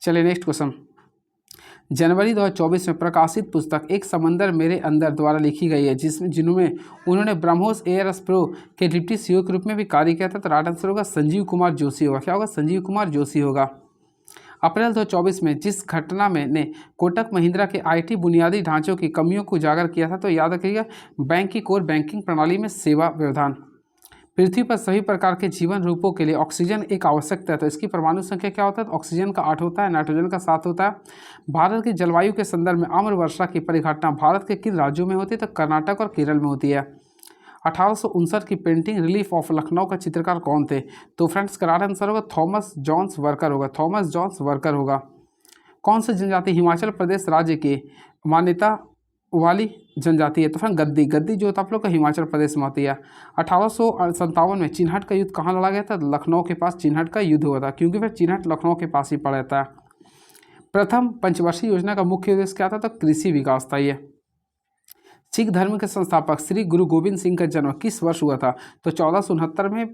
A: चलिए नेक्स्ट क्वेश्चन, जनवरी 2024 में प्रकाशित पुस्तक एक समंदर मेरे अंदर द्वारा लिखी गई है जिनमें उन्होंने ब्रह्मोस एयरस्प्रो के डिप्टी CEO के रूप में भी कार्य किया था। तो राइट आंसर होगा संजीव कुमार जोशी होगा। क्या होगा? संजीव कुमार जोशी होगा। अप्रैल 2024 में जिस घटना में ने कोटक महिंद्रा के IT बुनियादी ढांचों की कमियों को उजागर किया था, तो याद रखिएगा बैंक की कोर बैंकिंग प्रणाली में सेवा व्यवधान। पृथ्वी पर सभी प्रकार के जीवन रूपों के लिए ऑक्सीजन एक आवश्यकता है, तो इसकी परमाणु संख्या क्या होता है? तो ऑक्सीजन का 8 होता है, नाइट्रोजन का 7 होता है। भारत की जलवायु के संदर्भ में आम्र वर्षा की परिघटना भारत के किन राज्यों में होती है? तो कर्नाटक और केरल में होती है। 1859 की पेंटिंग रिलीफ ऑफ लखनऊ का चित्रकार कौन थे? तो फ्रेंड्स करेक्ट आंसर होगा थॉमस जॉन्स वर्कर होगा। थॉमस जॉन्स वर्कर होगा। कौन सी जनजाति हिमाचल प्रदेश राज्य की मान्यता वाली जनजाति है? तो फ्रेंड गद्दी। गद्दी जो होता है आप लोग का हिमाचल प्रदेश में होती है। 1857 में चिन्हट का युद्ध कहाँ लड़ा गया था? लखनऊ के पास चिन्हट का युद्ध हुआ था, क्योंकि फिर चिन्हट लखनऊ के पास ही पड़ा रहता है। प्रथम पंचवर्षीय योजना का मुख्य उद्देश्य क्या था? तो कृषि विकास था ये। सिख धर्म के संस्थापक श्री गुरु गोविंद सिंह का जन्म किस वर्ष हुआ था? तो 1469 में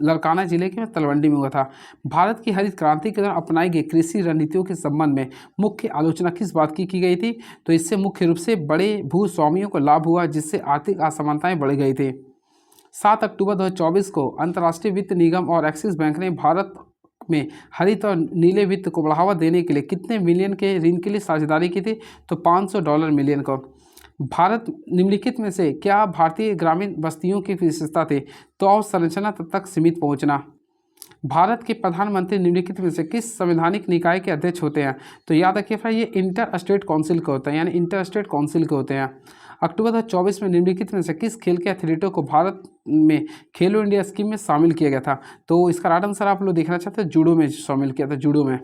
A: लड़काना जिले के तलवंडी में हुआ था। भारत की हरित क्रांति के दौरान अपनाई गई कृषि रणनीतियों के संबंध में मुख्य आलोचना किस बात की गई थी? तो इससे मुख्य रूप से बड़े भूस्वामियों को लाभ हुआ, जिससे आर्थिक असमानताएं बढ़ गई थी। 7 अक्टूबर 2024 को अंतर्राष्ट्रीय वित्त निगम और एक्सिस बैंक ने भारत में हरित और नीले वित्त को बढ़ावा देने के लिए कितने मिलियन के ऋण के लिए साझेदारी की थी? तो $500 मिलियन को। भारत निम्नलिखित में से क्या भारतीय ग्रामीण बस्तियों की विशेषता थी? तो अवसंरचना तक सीमित पहुंचना। भारत के प्रधानमंत्री निम्नलिखित में से किस संवैधानिक निकाय के अध्यक्ष होते हैं? तो याद रखिए फ्रेंड ये इंटर स्टेट काउंसिल के होते हैं, यानी इंटर स्टेट काउंसिल के होते हैं। अक्टूबर 2024 में निम्नलिखित में से किस खेल के एथलीटों को भारत में खेलो इंडिया स्कीम में शामिल किया गया था? तो इसका राइट आंसर आप लोग देखना चाहते हैं, जूडो में शामिल किया था, जूडो में।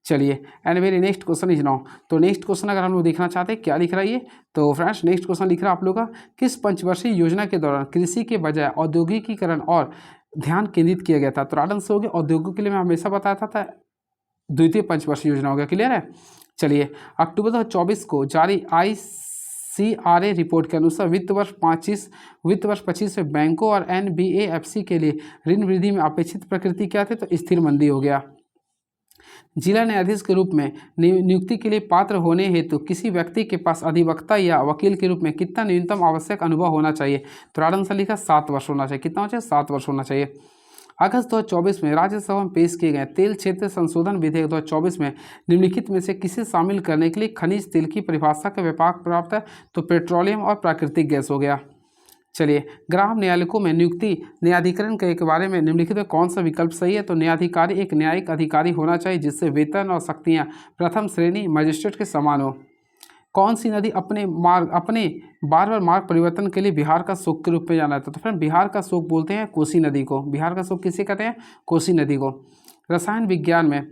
A: चलिए, and very next question is now. तो नेक्स्ट क्वेश्चन अगर हम लोग देखना चाहते हैं क्या लिख रहा है ये, तो फ्रेंड्स नेक्स्ट क्वेश्चन लिख रहा है आप लोग का, किस पंचवर्षीय योजना के दौरान कृषि के बजाय औद्योगिकीकरण और ध्यान केंद्रित किया गया था? तो राइट आंसर हो गया औद्योगिक के लिए मैं हमेशा बताता था द्वितीय पंचवर्षीय योजना हो गया। क्लियर है? चलिए, अक्टूबर 2024 को जारी ICRA रिपोर्ट के अनुसार वित्त वर्ष 25 में बैंकों और NBFC के लिए ऋण वृद्धि में अपेक्षित प्रकृति क्या थे? तो स्थिर मंदी हो गया। जिला न्यायाधीश के रूप में नियुक्ति के लिए पात्र होने हेतु किसी व्यक्ति के पास अधिवक्ता या वकील के रूप में कितना न्यूनतम आवश्यक अनुभव होना चाहिए? तो राइट आंसर लिखा 7 वर्ष होना चाहिए। कितना होना चाहिए? 7 वर्ष होना चाहिए। अगस्त 2024 में राज्यसभा में पेश किए गए तेल क्षेत्र संशोधन विधेयक 2024 में निम्नलिखित में से किसे शामिल करने के लिए खनिज तेल की परिभाषा का व्यापक प्राप्त है? तो पेट्रोलियम और प्राकृतिक गैस हो गया। चलिए, ग्राम न्यायालयों में नियुक्ति न्यायाधिकरण के बारे में निम्नलिखित में कौन सा विकल्प सही है? तो न्यायाधिकारी एक न्यायिक अधिकारी होना चाहिए जिससे वेतन और शक्तियां प्रथम श्रेणी मजिस्ट्रेट के समान हो। कौन सी नदी अपने बार बार मार्ग परिवर्तन के लिए बिहार का शोक के रूप में जाना जाता है? तो फ्रेंड बिहार का शोक बोलते हैं कोसी नदी को। बिहार का शोक किसे कहते हैं? कोसी नदी को। रसायन विज्ञान में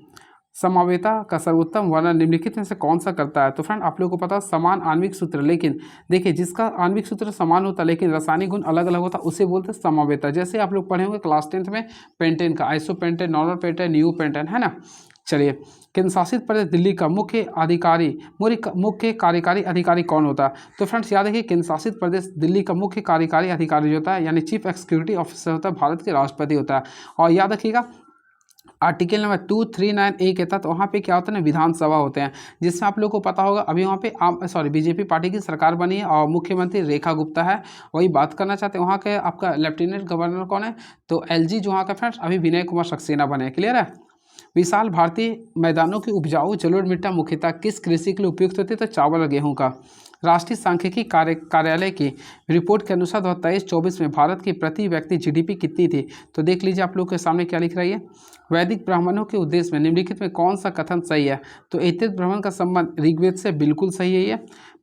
A: समावेता का सर्वोत्तम वर्णन निम्नलिखित में से कौन सा करता है? तो फ्रेंड आप लोगों को पता है समान आणविक सूत्र, लेकिन देखिए जिसका आणविक सूत्र समान होता है लेकिन रासायनिक गुण अलग अलग होता है उसे बोलते हैं समावेता। जैसे आप लोग पढ़े होंगे क्लास 10th में पेंटेन का, isopentane, normal pentane, new pentane, है ना। चलिए, केंद्र शासित प्रदेश दिल्ली का मुख्य कार्यकारी अधिकारी कौन होता है? तो फ्रेंड्स याद रखिए केंद्र शासित प्रदेश दिल्ली का मुख्य कार्यकारी अधिकारी जो होता है यानी चीफ एग्जीक्यूटिव ऑफिसर होता है भारत के राष्ट्रपति होता है। और याद रखिएगा आर्टिकल नंबर 239A के तहत वहाँ पे क्या होता है ना, विधानसभा होते हैं, जिसमें आप लोग को पता होगा अभी वहाँ पे बीजेपी पार्टी की सरकार बनी है और मुख्यमंत्री रेखा गुप्ता है। वही बात करना चाहते हैं वहाँ के आपका लेफ्टिनेंट गवर्नर कौन है? तो LG जो वहाँ का फ्रेंड्स अभी विनय कुमार सक्सेना बने। क्लियर है? विशाल भारतीय मैदानों की उपजाऊ जलोढ़ मिट्टी मुख्यतः किस कृषि के लिए उपयुक्त होती है? तो चावल और गेहूँ का। राष्ट्रीय सांख्यिकी कार्यालय की रिपोर्ट के अनुसार 2023-24 में भारत की प्रति व्यक्ति GDP कितनी थी? तो देख लीजिए आप लोग के सामने क्या लिख रही है। वैदिक ब्राह्मणों के उद्देश्य में निम्नलिखित में कौन सा कथन सही है? तो एतत् ब्राह्मण का संबंध ऋग्वेद से बिल्कुल सही है ये।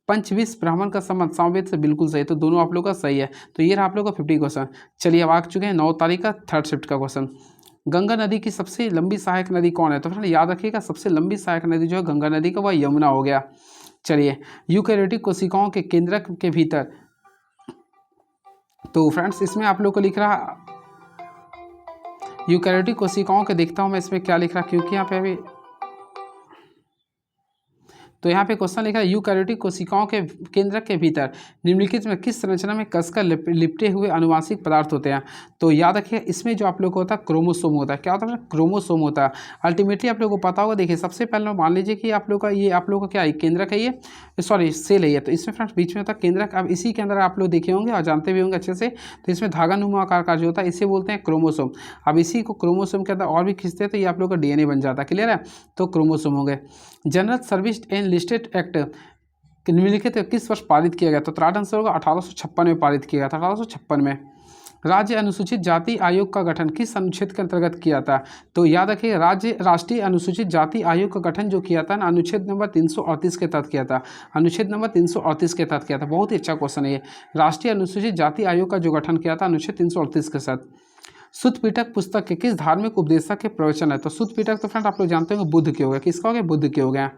A: पंचविश ब्राह्मण का संबंध सामवेद से बिल्कुल सही है। तो दोनों आप लोग का सही है। तो ये रहा आप लोग का 50 क्वेश्चन। चलिए अब आ चुके हैं 9 तारीख का 3rd शिफ्ट का क्वेश्चन। गंगा नदी की सबसे लंबी सहायक नदी कौन है? तो फ्रेंड याद रखिएगा सबसे लंबी सहायक नदी जो है गंगा नदी का वह यमुना हो गया। चलिए, यूकैरियोटिक कोशिकाओं के केंद्रक के भीतर, तो फ्रेंड्स इसमें आप लोग को लिख रहा यूकैरियोटिक कोशिकाओं के, देखता हूं मैं इसमें क्या लिख रहा क्योंकि यहाँ पे अभी तो यहाँ पे क्वेश्चन लिखा है यूकैरियोटिक कोशिकाओं के केंद्रक के भीतर निम्नलिखित में किस संरचना में कसकर लिपटे हुए अनुवांशिक पदार्थ होते हैं? तो याद रखिए इसमें जो आप लोग को होता है क्रोमोसोम होता है। क्या होता है? क्रोमोसोम होता है। अल्टीमेटली आप लोग को पता होगा। देखिए सबसे पहले मान लीजिए कि आप लोग का ये आप लोग का क्या है, केंद्रक है, ये सॉरी सेल है ये। तो इसमें फ्रेंड्स बीच में होता है केंद्रक। अब इसी के अंदर आप लोग देखे होंगे और जानते भी होंगे अच्छे से, तो इसमें धागा नुमा आकार का जो होता है इसे बोलते हैं क्रोमोसोम। अब इसी को क्रोमोसोम के अंदर और भी खींचते हैं तो ये आप लोग का DNA बन जाता है। क्लियर है? तो क्रोमोसोम हो गए। General service and listed act निम्नलिखित किस वर्ष पारित किया गया? तो राइट आंसर होगा 1856 में पारित किया गया था। 1856 में। राज्य अनुसूचित जाति आयोग का गठन किस अनुच्छेद के अंतर्गत किया था? तो याद रखिए राष्ट्रीय अनुसूचित जाति आयोग का गठन जो किया था ना अनुच्छेद नंबर 338 के तहत किया था। अनुच्छेद नंबर 338 के तहत किया था। बहुत ही अच्छा क्वेश्चन है ये। राष्ट्रीय अनुसूचित जाति आयोग का जो गठन किया था अनुच्छेद 338 के साथ। सुत्त पिटक पुस्तक के किस धार्मिक उपदेशक के प्रवचन है? तो सुत्त पिटक तो फ्रेंड आप लोग जानते होंगे बुद्ध के हो गया। किसका हो गया? बुद्ध के हो गया।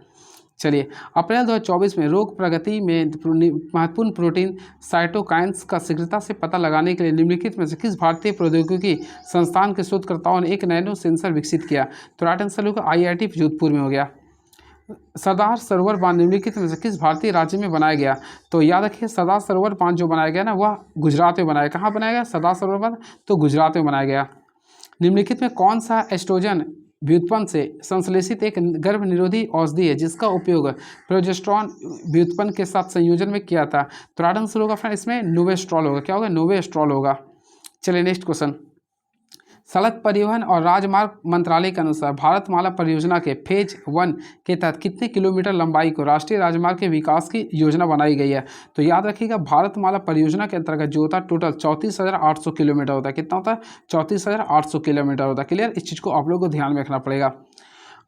A: चलिए, अप्रैल 2024 में रोग प्रगति में महत्वपूर्ण प्रोटीन साइटोकाइन्स का शीघ्रता से पता लगाने के लिए निम्नलिखित में से किस भारतीय प्रौद्योगिकी संस्थान के शोधकर्ताओं ने एक नैनो सेंसर विकसित किया? तो राइट आंसर होगा IIT जोधपुर में हो गया। सरदार सरोवर बांध निम्नलिखित में से किस भारतीय राज्य में बनाया गया? तो याद रखिए सरदार सरोवर बांध जो बनाया गया ना वह गुजरात में बनाया। कहाँ बनाया गया? सरदार सरोवर बांध तो गुजरात में बनाया गया। निम्नलिखित में कौन सा एस्ट्रोजन व्युत्पन्न से संश्लेषित एक गर्भ निरोधी औषधि है जिसका उपयोग प्रोजेस्टेरॉन व्युत्पन्न के साथ संयोजन में किया था? तो राइट आंसर होगा फ्रेंड इसमें नोवेस्ट्रॉल होगा। क्या होगा? नोवेस्ट्रॉल होगा। चलिए नेक्स्ट क्वेश्चन। सड़क परिवहन और राजमार्ग मंत्रालय के अनुसार भारतमाला परियोजना के फेज 1 के तहत कितने किलोमीटर लंबाई को राष्ट्रीय राजमार्ग के विकास की योजना बनाई गई है? तो याद रखिएगा भारतमाला परियोजना के अंतर्गत जो होता है टोटल 34,800 किलोमीटर होता है। कितना होता है? 34,800 किलोमीटर होता है। क्लियर? इस चीज़ को आप लोग को ध्यान में रखना पड़ेगा।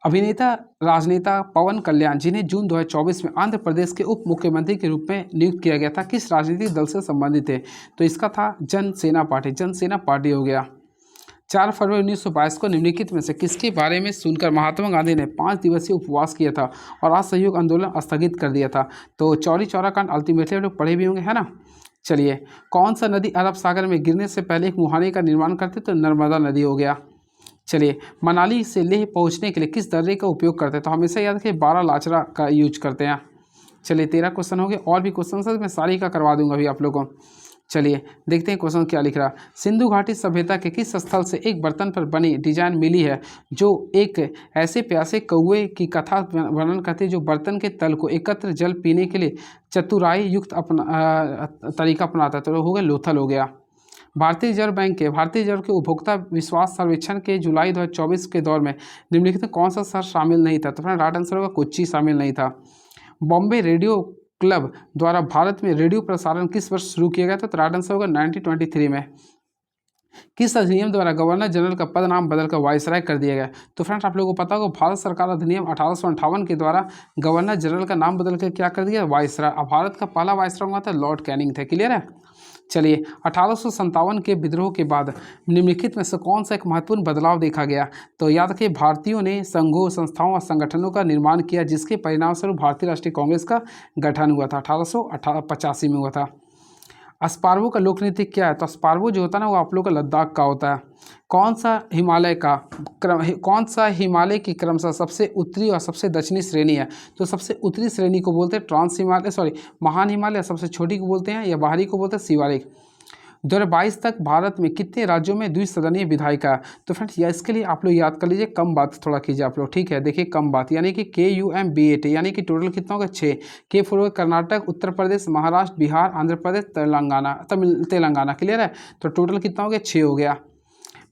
A: अभिनेता राजनेता पवन कल्याण, जिन्हें जून 2024 में आंध्र प्रदेश के उप मुख्यमंत्री के रूप में नियुक्त किया गया था, किस राजनीतिक दल से संबंधित थे? तो इसका था जनसेना पार्टी, जनसेना पार्टी हो गया। 4 फरवरी 1922 को निम्नलिखित में से किसके बारे में सुनकर महात्मा गांधी ने 5 दिवसीय उपवास किया था और असहयोग आंदोलन स्थगित कर दिया था? तो चौरी चौरा कांड अल्टीमेटली आप लोग पढ़े भी होंगे, है ना। चलिए, कौन सा नदी अरब सागर में गिरने से पहले एक मुहाने का निर्माण करते? तो नर्मदा नदी हो गया। चलिए, मनाली से लेह पहुंचने के लिए किस दर्रे का उपयोग करते हैं? तो हमेशा याद रखिए 12 लाचरा का यूज करते हैं। चलिए, 13 क्वेश्चन हो गए, और भी क्वेश्चन है मैं सारी का करवा दूंगा अभी आप लोगों को। चलिए देखते हैं क्वेश्चन क्या लिख रहा। सिंधु घाटी सभ्यता के किस स्थल से एक बर्तन पर बनी डिजाइन मिली है जो एक ऐसे प्यासे कौवे की कथा वर्णन करती है जो बर्तन के तल को एकत्र जल पीने के लिए चतुराई युक्त तरीका अपनाता है? तो हो गया लोथल हो गया। भारतीय रिजर्व के उपभोक्ता विश्वास सर्वेक्षण के जुलाई 2024 के दौर में निम्नलिखित में कौन सा शहर शामिल नहीं था? तो फ्रेंड राइट आंसर होगा कोच्चि शामिल नहीं था। बॉम्बे रेडियो क्लब द्वारा भारत में रेडियो प्रसारण किस वर्ष शुरू किया गया था? तो राइट आंसर होगा 1923 में। किस अधिनियम द्वारा गवर्नर जनरल का पद नाम बदलकर वायसराय कर दिया गया? तो फ्रेंड्स आप लोगों को पता होगा भारत सरकार अधिनियम 1858 के द्वारा गवर्नर जनरल का नाम बदलकर क्या कर दिया? वायसराय। अब भारत का पहला वायसराय हुआ था लॉर्ड कैनिंग थे। क्लियर है। चलिए, 1857 के विद्रोह के बाद निम्नलिखित में से कौन सा एक महत्वपूर्ण बदलाव देखा गया? तो याद रखिए भारतीयों ने संघों, संस्थाओं और संगठनों का निर्माण किया जिसके परिणामस्वरूप भारतीय राष्ट्रीय कांग्रेस का गठन हुआ था। 1885 में हुआ था। अस्पार्वो का लोक नृत्य क्या है? तो अस्पार्वो जो होता है ना वो आप लोग का लद्दाख का होता है। कौन सा हिमालय की क्रमशः सबसे उत्तरी और सबसे दक्षिणी श्रेणी है? तो सबसे उत्तरी श्रेणी को बोलते हैं महान हिमालय, सबसे छोटी को बोलते हैं या बाहरी को बोलते हैं शिवालिक। 2022 तक भारत में कितने राज्यों में द्विसदनीय विधायिका है? तो फ्रेंड्स इसके लिए आप लोग याद कर लीजिए, कम बात थोड़ा कीजिए आप लोग, ठीक है। देखिए कम बात यानी कि KUMBAT यानी कि टोटल कितना होगा? 6। के फॉर कर्नाटक, उत्तर प्रदेश, महाराष्ट्र, बिहार, आंध्र प्रदेश, तेलंगाना। क्लियर है। तो टोटल कितना हो गया? 6 हो गया।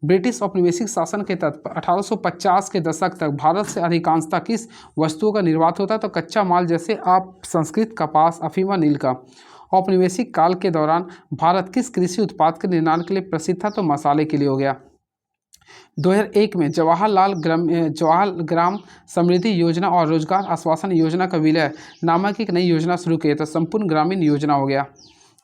A: ब्रिटिश औपनिवेशिक शासन के तहत 1850 के दशक तक भारत से अधिकांशतः किस वस्तुओं का निर्यात होता है? तो कच्चा माल जैसे आप संस्कृत, कपास, अफीम, नील का। औपनिवेशिक काल के दौरान भारत किस कृषि उत्पाद के निर्माण के लिए प्रसिद्ध था? तो मसाले के लिए हो गया। 2001 में जवाहर ग्राम समृद्धि योजना और रोजगार आश्वासन योजना का विलय नामक एक नई योजना शुरू की, तो संपूर्ण ग्रामीण योजना हो गया।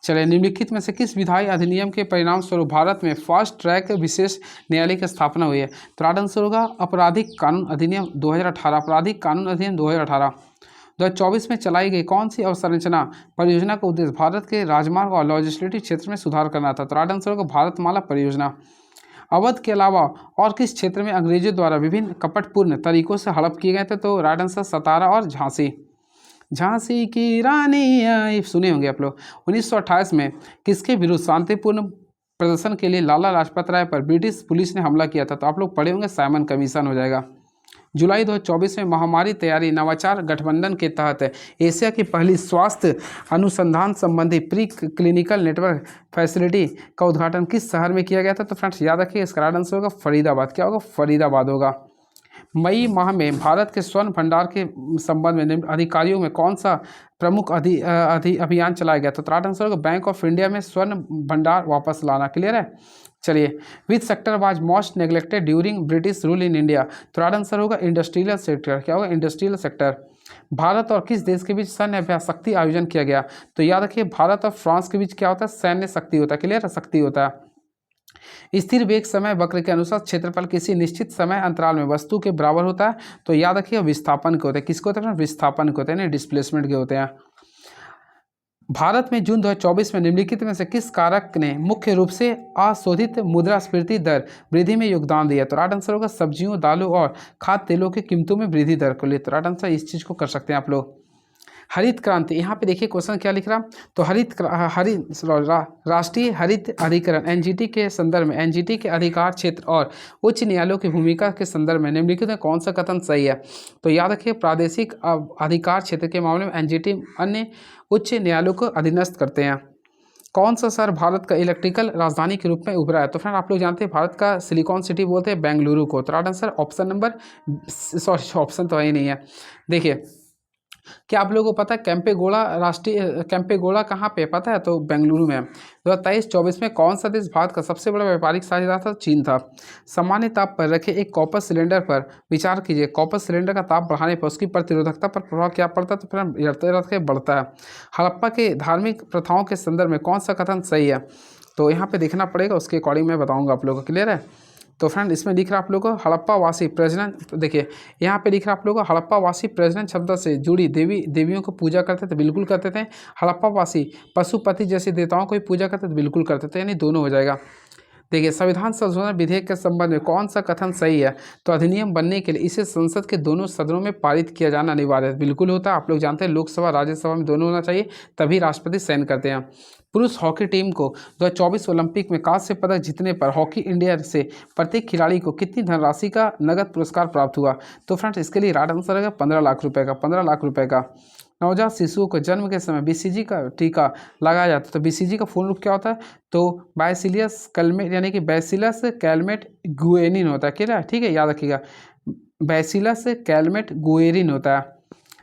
A: चलिए, निम्नलिखित में से किस विधायी अधिनियम के परिणाम स्वरूप भारत में फास्ट ट्रैक विशेष न्यायालय की स्थापना हुई है? तो राइट आंसर होगा आपराधिक कानून अधिनियम 2018। आपराधिक कानून अधिनियम 2018। 2024 में चलाई गई कौन सी अवसंरचना परियोजना का उद्देश्य भारत के राजमार्ग और लॉजिस्टिक क्षेत्र में सुधार करना था? तो राइट आंसर होगा भारतमाला परियोजना। अवध के अलावा और किस क्षेत्र में अंग्रेजों द्वारा विभिन्न कपटपूर्ण तरीकों से हड़प किए गए थे? तो राइट आंसर सतारा और झांसी। झांसी की रानी आई, सुने होंगे आप लोग। 1928 में किसके विरुद्ध शांतिपूर्ण प्रदर्शन के लिए लाला लाजपत राय पर ब्रिटिश पुलिस ने हमला किया था? तो आप लोग पढ़े होंगे, साइमन कमीशन हो जाएगा। जुलाई 2024 में महामारी तैयारी नवाचार गठबंधन के तहत एशिया की पहली स्वास्थ्य अनुसंधान संबंधी प्री क्लिनिकल नेटवर्क फैसिलिटी का उद्घाटन किस शहर में किया गया था? तो फ्रेंड्स याद रखिए इसका राइट आंसर होगा फरीदाबाद। क्या होगा? फरीदाबाद होगा। मई माह में भारत के स्वर्ण भंडार के संबंध में अधिकारियों में कौन सा प्रमुख अभियान चलाया गया? तो राइट आंसर होगा बैंक ऑफ इंडिया में स्वर्ण भंडार वापस लाना। क्लियर है। चलिए, which sector was most neglected during British rule in India? तो राइट आंसर होगा इंडस्ट्रियल सेक्टर। क्या होगा? Industrial sector. भारत और किस देश के बीच सैन्य अभ्यास शक्ति आयोजन किया गया? तो याद रखिए भारत और फ्रांस के बीच क्या होता है? सैन्य शक्ति होता है। क्लियर है, शक्ति होता है। स्थिर वेग समय वक्र के अनुसार क्षेत्रफल किसी निश्चित समय अंतराल में वस्तु के बराबर होता है। तो याद रखिए विस्थापन के होते हैं। किसको होते हैं? विस्थापन के होते हैं, डिस्प्लेसमेंट के होते हैं। भारत में जून 2024 में निम्नलिखित में से किस कारक ने मुख्य रूप से अशोधित मुद्रास्फीति दर वृद्धि में योगदान दिया? तो राइट आंसर होगा सब्जियों, दालों और खाद्य तेलों की कीमतों में वृद्धि दर को लिए। तो राइट आंसर इस चीज़ को कर सकते हैं आप लोग। हरित क्रांति, यहाँ पे देखिए क्वेश्चन क्या लिख रहा। तो राष्ट्रीय हरित अधिकरण NGT के संदर्भ में NGT के अधिकार क्षेत्र और उच्च न्यायालयों की भूमिका के संदर्भ में निम्नलिखित में कौन सा कथन सही है? तो याद रखिए प्रादेशिक अधिकार क्षेत्र के मामले में NGT अन्य उच्च न्यायालयों को अधीनस्थ करते हैं। कौन सा शहर भारत का इलेक्ट्रिकल राजधानी के रूप में उभरा है? तो फ्रेंड आप लोग जानते हैं भारत का सिलिकॉन सिटी बोलते हैं बेंगलुरु को। तो राइट आंसर ऑप्शन तो ही नहीं है। देखिए क्या आप लोगों को पता है कैंपेगोड़ा राष्ट्रीय कैंपेगोड़ा कहाँ पे है पता है? तो बेंगलुरु में है। 2023-24 में कौन सा देश भारत का सबसे बड़ा व्यापारिक साझेदार था? चीन था। सामान्य ताप पर रखे एक कॉपर सिलेंडर पर विचार कीजिए। कॉपर सिलेंडर का ताप बढ़ाने पर उसकी प्रतिरोधकता पर प्रभाव क्या पड़ता है? तो फिर यथार्थ बढ़ता है। हड़प्पा के धार्मिक प्रथाओं के संदर्भ में कौन सा कथन सही है? तो यहाँ पे देखना पड़ेगा, उसके अकॉर्डिंग मैं बताऊँगा आप लोगों को। क्लियर है? तो फ्रेंड इसमें लिख रहा है आप लोगों को हड़प्पा वासी प्रजनन, देखिए यहाँ पे लिख रहा है आप लोगों को हड़प्पा वासी प्रजनन शब्द से जुड़ी देवियों को पूजा करते थे, बिल्कुल करते थे। हड़प्पा वासी पशुपति जैसे देवताओं को भी पूजा करते थे, बिल्कुल करते थे, यानी दोनों हो जाएगा। देखिए संविधान संशोधन विधेयक के संबंध में कौन सा कथन सही है? तो अधिनियम बनने के लिए इसे संसद के दोनों सदनों में पारित किया जाना अनिवार्य है, बिल्कुल होता है। आप लोग जानते हैं लोकसभा राज्यसभा में दोनों होना चाहिए, तभी राष्ट्रपति साइन करते हैं। पुरुष हॉकी टीम को 2024 ओलंपिक में कांस्य पदक जीतने पर हॉकी इंडिया से प्रत्येक खिलाड़ी को कितनी धनराशि का नगद पुरस्कार प्राप्त हुआ? तो फ्रेंड्स इसके लिए राइट आंसर है 15 लाख रुपए का, 15 लाख रुपए का। नवजात शिशुओं को जन्म के समय बीसीजी का टीका लगाया जाता है, तो बीसीजी का पूर्ण रूप क्या होता है? तो बैसिलियस कैलमेट, यानी कि बैसिलस कैलमेट गुएरिन होता है। क्या? ठीक है, याद रखिएगा, बैसिलस कैलमेट गुएरिन होता है।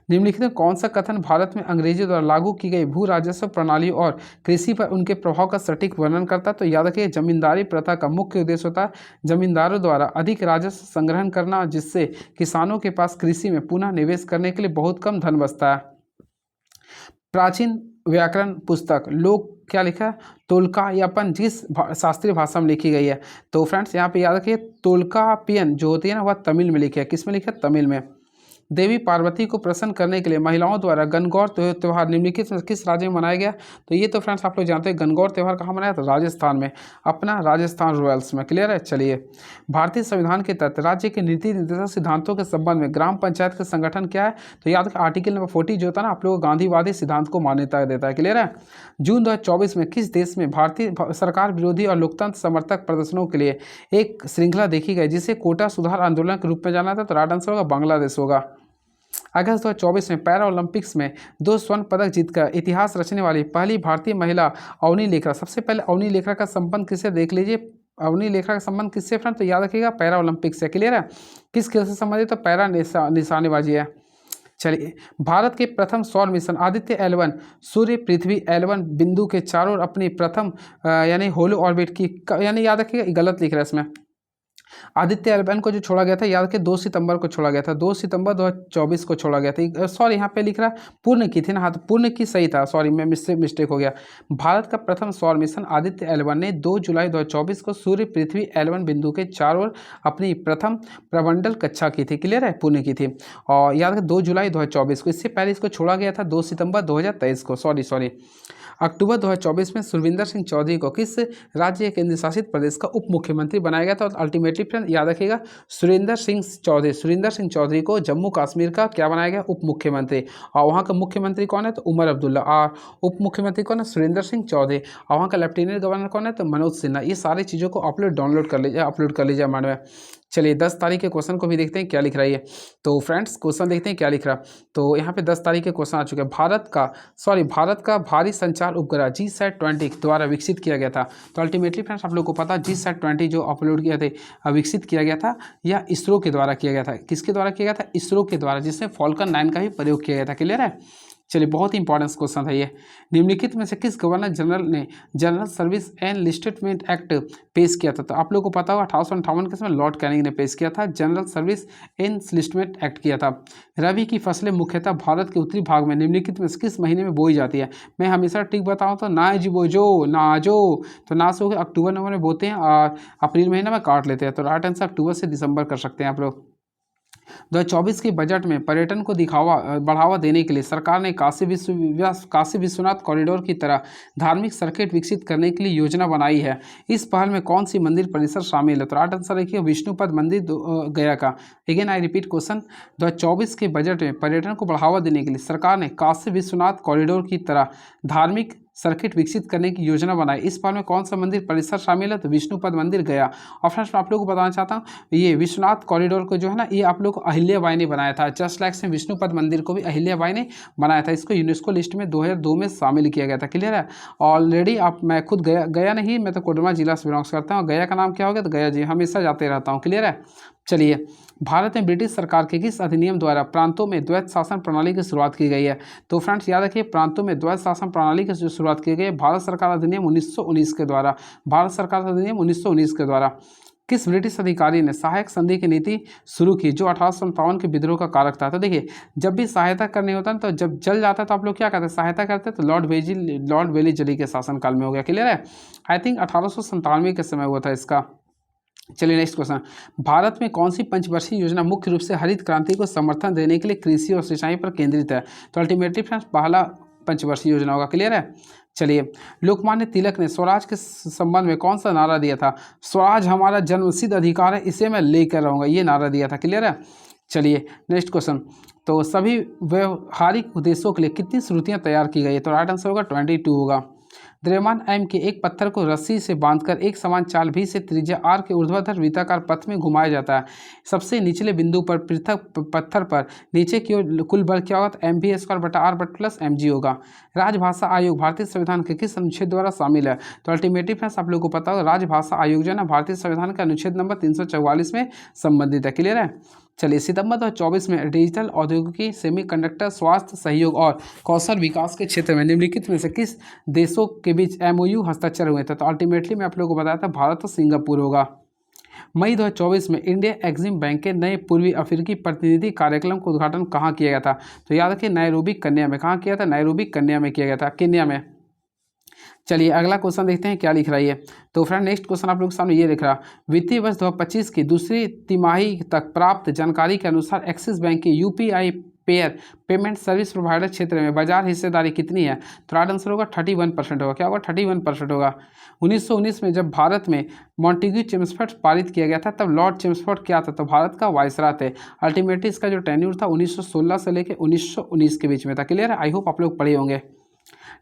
A: निम्नलिखित में कौन सा कथन भारत में अंग्रेजों द्वारा लागू की गई भू राजस्व प्रणाली और कृषि पर उनके प्रभाव का सटीक वर्णन करता है? तो याद रखिए जमींदारी प्रथा का मुख्य उद्देश्य होता है जमींदारों द्वारा अधिक राजस्व संग्रहण करना, जिससे किसानों के पास कृषि में पुनः निवेश करने के लिए बहुत कम धन बचता है। प्राचीन व्याकरण पुस्तक लोक क्या लिखा है? तोल्काप्पियन जिस शास्त्रीय भाषा में लिखी गई है? तो फ्रेंड्स यहाँ पे याद रखिए तोल्काप्पियन जो होती है ना, वह तमिल में लिखी है। किस में लिखा है? तमिल में। देवी पार्वती को प्रसन्न करने के लिए महिलाओं द्वारा गणगौर त्यौहार निम्नलिखित में किस राज्य में मनाया गया? तो ये तो फ्रेंड्स आप लोग जानते हैं गणगौर त्यौहार कहाँ मनाया था? राजस्थान में, अपना राजस्थान रॉयल्स में। क्लियर है? चलिए, भारतीय संविधान के तहत राज्य के नीति निर्देशक सिद्धांतों के संबंध में ग्राम पंचायत का संगठन क्या है? तो याद रखें आर्टिकल नंबर 40 जो होता है ना, आप लोगों को गांधीवादी सिद्धांत को मान्यता देता है। क्लियर है? जून 2024 में किस देश में भारतीय सरकार विरोधी और लोकतंत्र समर्थक प्रदर्शनों के लिए एक श्रृंखला देखी गई, जिसे कोटा सुधार आंदोलन के रूप में जाना था? तो राइट आंसर होगा बांग्लादेश होगा। अगस्त 2024 में पैरा ओलंपिक्स में 2 स्वर्ण पदक जीतकर इतिहास रचने वाली पहली भारतीय महिला अवनी लेखरा। सबसे पहले अवनी लेखरा का संबंध किससे? देख लीजिए, अवनी लेखरा का संबंध किससे फ्रेंड? तो याद रखिएगा पैरा ओलंपिक से। क्लियर है? किस खेल से संबंधित? तो पैरा निशानेबाजी है। चलिए, भारत के प्रथम सौर मिशन आदित्य L1 सूर्य पृथ्वी L1 बिंदु के चारों ओर अपनी प्रथम यानी होलो ऑर्बिट की, यानी याद रखिएगा गलत लिख रहा है इसमें। आदित्य L1 को जो छोड़ा गया था, याद रखिए 2 सितंबर को छोड़ा गया था, 2 सितंबर 2024 को छोड़ा गया था। सॉरी यहाँ पे लिख रहा पूर्ण की थी ना, हाँ तो पूर्ण की सही था, सॉरी मैं मिस्टेक हो गया। भारत का प्रथम सौर मिशन आदित्य L1 ने 2 जुलाई 2024 को सूर्य पृथ्वी L1 बिंदु के चारों ओर अपनी प्रथम प्रमंडल कक्षा की थी। क्लियर है? पूर्ण की थी। और याद रखें 2 जुलाई 2024 को, इससे पहले इसको छोड़ा गया था 2 सितंबर 2023 को। सॉरी अक्टूबर 2024 में सुरविंदर सिंह चौधरी को किस राज्य केंद्र शासित प्रदेश का उप मुख्यमंत्री बनाया गया था? और अल्टीमेटली फ्रेंड याद रखिएगा सुरेंद्र सिंह चौधरी को जम्मू कश्मीर का क्या बनाया गया? उप मुख्यमंत्री। और वहाँ का मुख्यमंत्री कौन है? तो उमर अब्दुल्ला। और उप मुख्यमंत्री कौन है? सुरेंद्र सिंह चौधरी। और वहाँ का लेफ्टिनेंट गवर्नर कौन है? तो मनोज सिन्हा। ये सारी चीज़ों को अपलोड कर लीजिए माइंड में। चलिए 10 तारीख के क्वेश्चन को भी देखते हैं क्या लिख रहा है ये। तो फ्रेंड्स क्वेश्चन देखते हैं क्या लिख रहा है। तो यहाँ पे 10 तारीख के क्वेश्चन आ चुके हैं। भारत का भारी संचार उपग्रह GSAT-20 द्वारा विकसित किया गया था। तो अल्टीमेटली फ्रेंड्स आप लोग को पता GSAT-20 जो अपलोड किया थे विकसित किया गया था, या इसरो के द्वारा किया गया था। किसके द्वारा किया गया था? इसरो के द्वारा, जिसमें फॉल्कन 9 का भी प्रयोग किया गया था। क्लियर है? चलिए, बहुत इंपॉर्टेंट क्वेश्चन है ये। निम्नलिखित में से किस गवर्नर जनरल ने जनरल सर्विस एनलिस्टमेंट एक्ट पेश किया था? तो आप लोगों को पता होगा 1858 के समय लॉर्ड कैनिंग ने पेश किया था, जनरल सर्विस एनलिस्टमेंट एक्ट किया था। रबी की फसलें मुख्यतः भारत के उत्तरी भाग में निम्नलिखित में से किस महीने में बोई जाती है? मैं हमेशा ठीक बताऊँ तो नाजो तो ना से हो गया अक्टूबर नवंबर में बोते हैं और अप्रैल महीना में काट लेते हैं। तो राइट आंसर अक्टूबर से दिसंबर कर सकते हैं आप लोग। 2024 के बजट में पर्यटन को बढ़ावा देने के लिए सरकार ने काशी विश्वनाथ कॉरिडोर की तरह धार्मिक सर्किट विकसित करने के लिए योजना बनाई है। इस पहल में कौन सी मंदिर परिसर शामिल है? तो राइट आंसर देखिए विष्णुपद मंदिर गया का। अगेन आई रिपीट क्वेश्चन, 2024 के बजट में पर्यटन को बढ़ावा देने के लिए सरकार ने काशी विश्वनाथ कॉरिडोर की तरह धार्मिक सर्किट विकसित करने की योजना बनाई। इस पहल में कौन सा मंदिर परिसर शामिल है? तो विष्णुपद मंदिर गया। और फ्रेंड्स मैं आप लोगों को बताना चाहता हूँ, ये विश्वनाथ कॉरिडोर को जो है ना, ये आप लोग को अहिल्याबाई ने बनाया था। जस्ट लाइक से विष्णुपद मंदिर को भी अहिल्याबाई ने बनाया था। इसको यूनेस्को लिस्ट में 2002 में शामिल किया गया था। क्लियर है? ऑलरेडी मैं खुद गया नहीं, मैं तो कोडरमा जिला से बिलोंग्स करता हूँ। गया का नाम क्या हो गया? तो गया जी, हमेशा जाते रहता हूँ। क्लियर है? चलिए, भारत में ब्रिटिश सरकार के किस अधिनियम द्वारा प्रांतों में द्वैत शासन प्रणाली की शुरुआत की गई है? तो फ्रेंड्स याद रखिए, प्रांतों में द्वैत शासन प्रणाली की जो शुरुआत की गई है भारत सरकार अधिनियम 1919 के द्वारा। भारत सरकार अधिनियम 1919 के द्वारा। किस ब्रिटिश अधिकारी ने सहायक संधि की नीति शुरू की जो 1857 के विद्रोह का कारक था? तो देखिए, जब भी सहायता करनी होता है तो जब जल जाता है तो आप लोग क्या करते हैं, सहायता करते हैं। तो लॉर्ड वेलीजली के शासनकाल में हो गया। क्लियर है? आई थिंक 1897 के समय हुआ था इसका। चलिए नेक्स्ट क्वेश्चन, भारत में कौन सी पंचवर्षीय योजना मुख्य रूप से हरित क्रांति को समर्थन देने के लिए कृषि और सिंचाई पर केंद्रित है? तो अल्टीमेटली फ्रेंड्स पहला पंचवर्षीय योजना होगा। क्लियर है? चलिए, लोकमान्य तिलक ने स्वराज के संबंध में कौन सा नारा दिया था? स्वराज हमारा जन्मसिद्ध अधिकार है, इसे मैं लेकर रहूँगा, ये नारा दिया था। क्लियर है? चलिए नेक्स्ट क्वेश्चन, तो सभी व्यवहारिक उद्देश्यों के लिए कितनी श्रुतियाँ तैयार की गई है? तो राइट आंसर होगा 22 होगा। द्रव्यमान m के एक पत्थर को रस्सी से बांधकर एक समान चाल भी से त्रिज्या r के ऊर्ध्वाधर वृत्ताकार पथ में घुमाया जाता है। सबसे निचले बिंदु पर पृथक पत्थर पर नीचे की ओर कुल बल क्या होगा? तो mv²/r+mg होगा। राजभाषा आयोग भारतीय संविधान के किस अनुच्छेद द्वारा शामिल है? तो अल्टीमेटली फ्रेंड्स आप लोगों को पता होगा, राजभाषा आयोग जो है ना भारतीय संविधान के अनुच्छेद नंबर 344 में संबंधित है। क्लियर है? चलिए, सितंबर 2024 में डिजिटल औद्योगिकी, सेमीकंडक्टर, स्वास्थ्य सहयोग और कौशल विकास के क्षेत्र में निम्नलिखित में से किस देशों के बीच MOU हस्ताक्षर हुए थे? तो अल्टीमेटली मैं आप लोगों को बताया था भारत और सिंगापुर होगा। मई 2024 में इंडिया एक्सिम बैंक के नए पूर्वी अफ्रीकी प्रतिनिधि कार्यक्रम का उद्घाटन कहाँ किया गया था? तो याद रखिए, नैरोबी कन्या में। कहाँ किया था? नैरोबी कन्या में किया गया था, केन्या में। चलिए अगला क्वेश्चन देखते हैं क्या लिख रहा है ये। तो फ्रेंड नेक्स्ट क्वेश्चन आप लोगों के सामने ये लिख रहा, वित्तीय वर्ष 2025 की दूसरी तिमाही तक प्राप्त जानकारी के अनुसार एक्सिस बैंक की UPI पेमेंट सर्विस प्रोवाइडर क्षेत्र में बाजार हिस्सेदारी कितनी है? तो राइट आंसर होगा 31% होगा। क्या होगा? 31% होगा। 1919 में जब भारत में मॉन्टेग्यू चेम्सफोर्ड पारित किया गया था तब लॉर्ड चेम्सफोर्ड क्या था? तो भारत का वायसराय थे। अल्टीमेटली इसका जो टेन्यूर था 1916 से लेकर 1919 के बीच में था। क्लियर है? आई होप आप लोग पढ़े होंगे।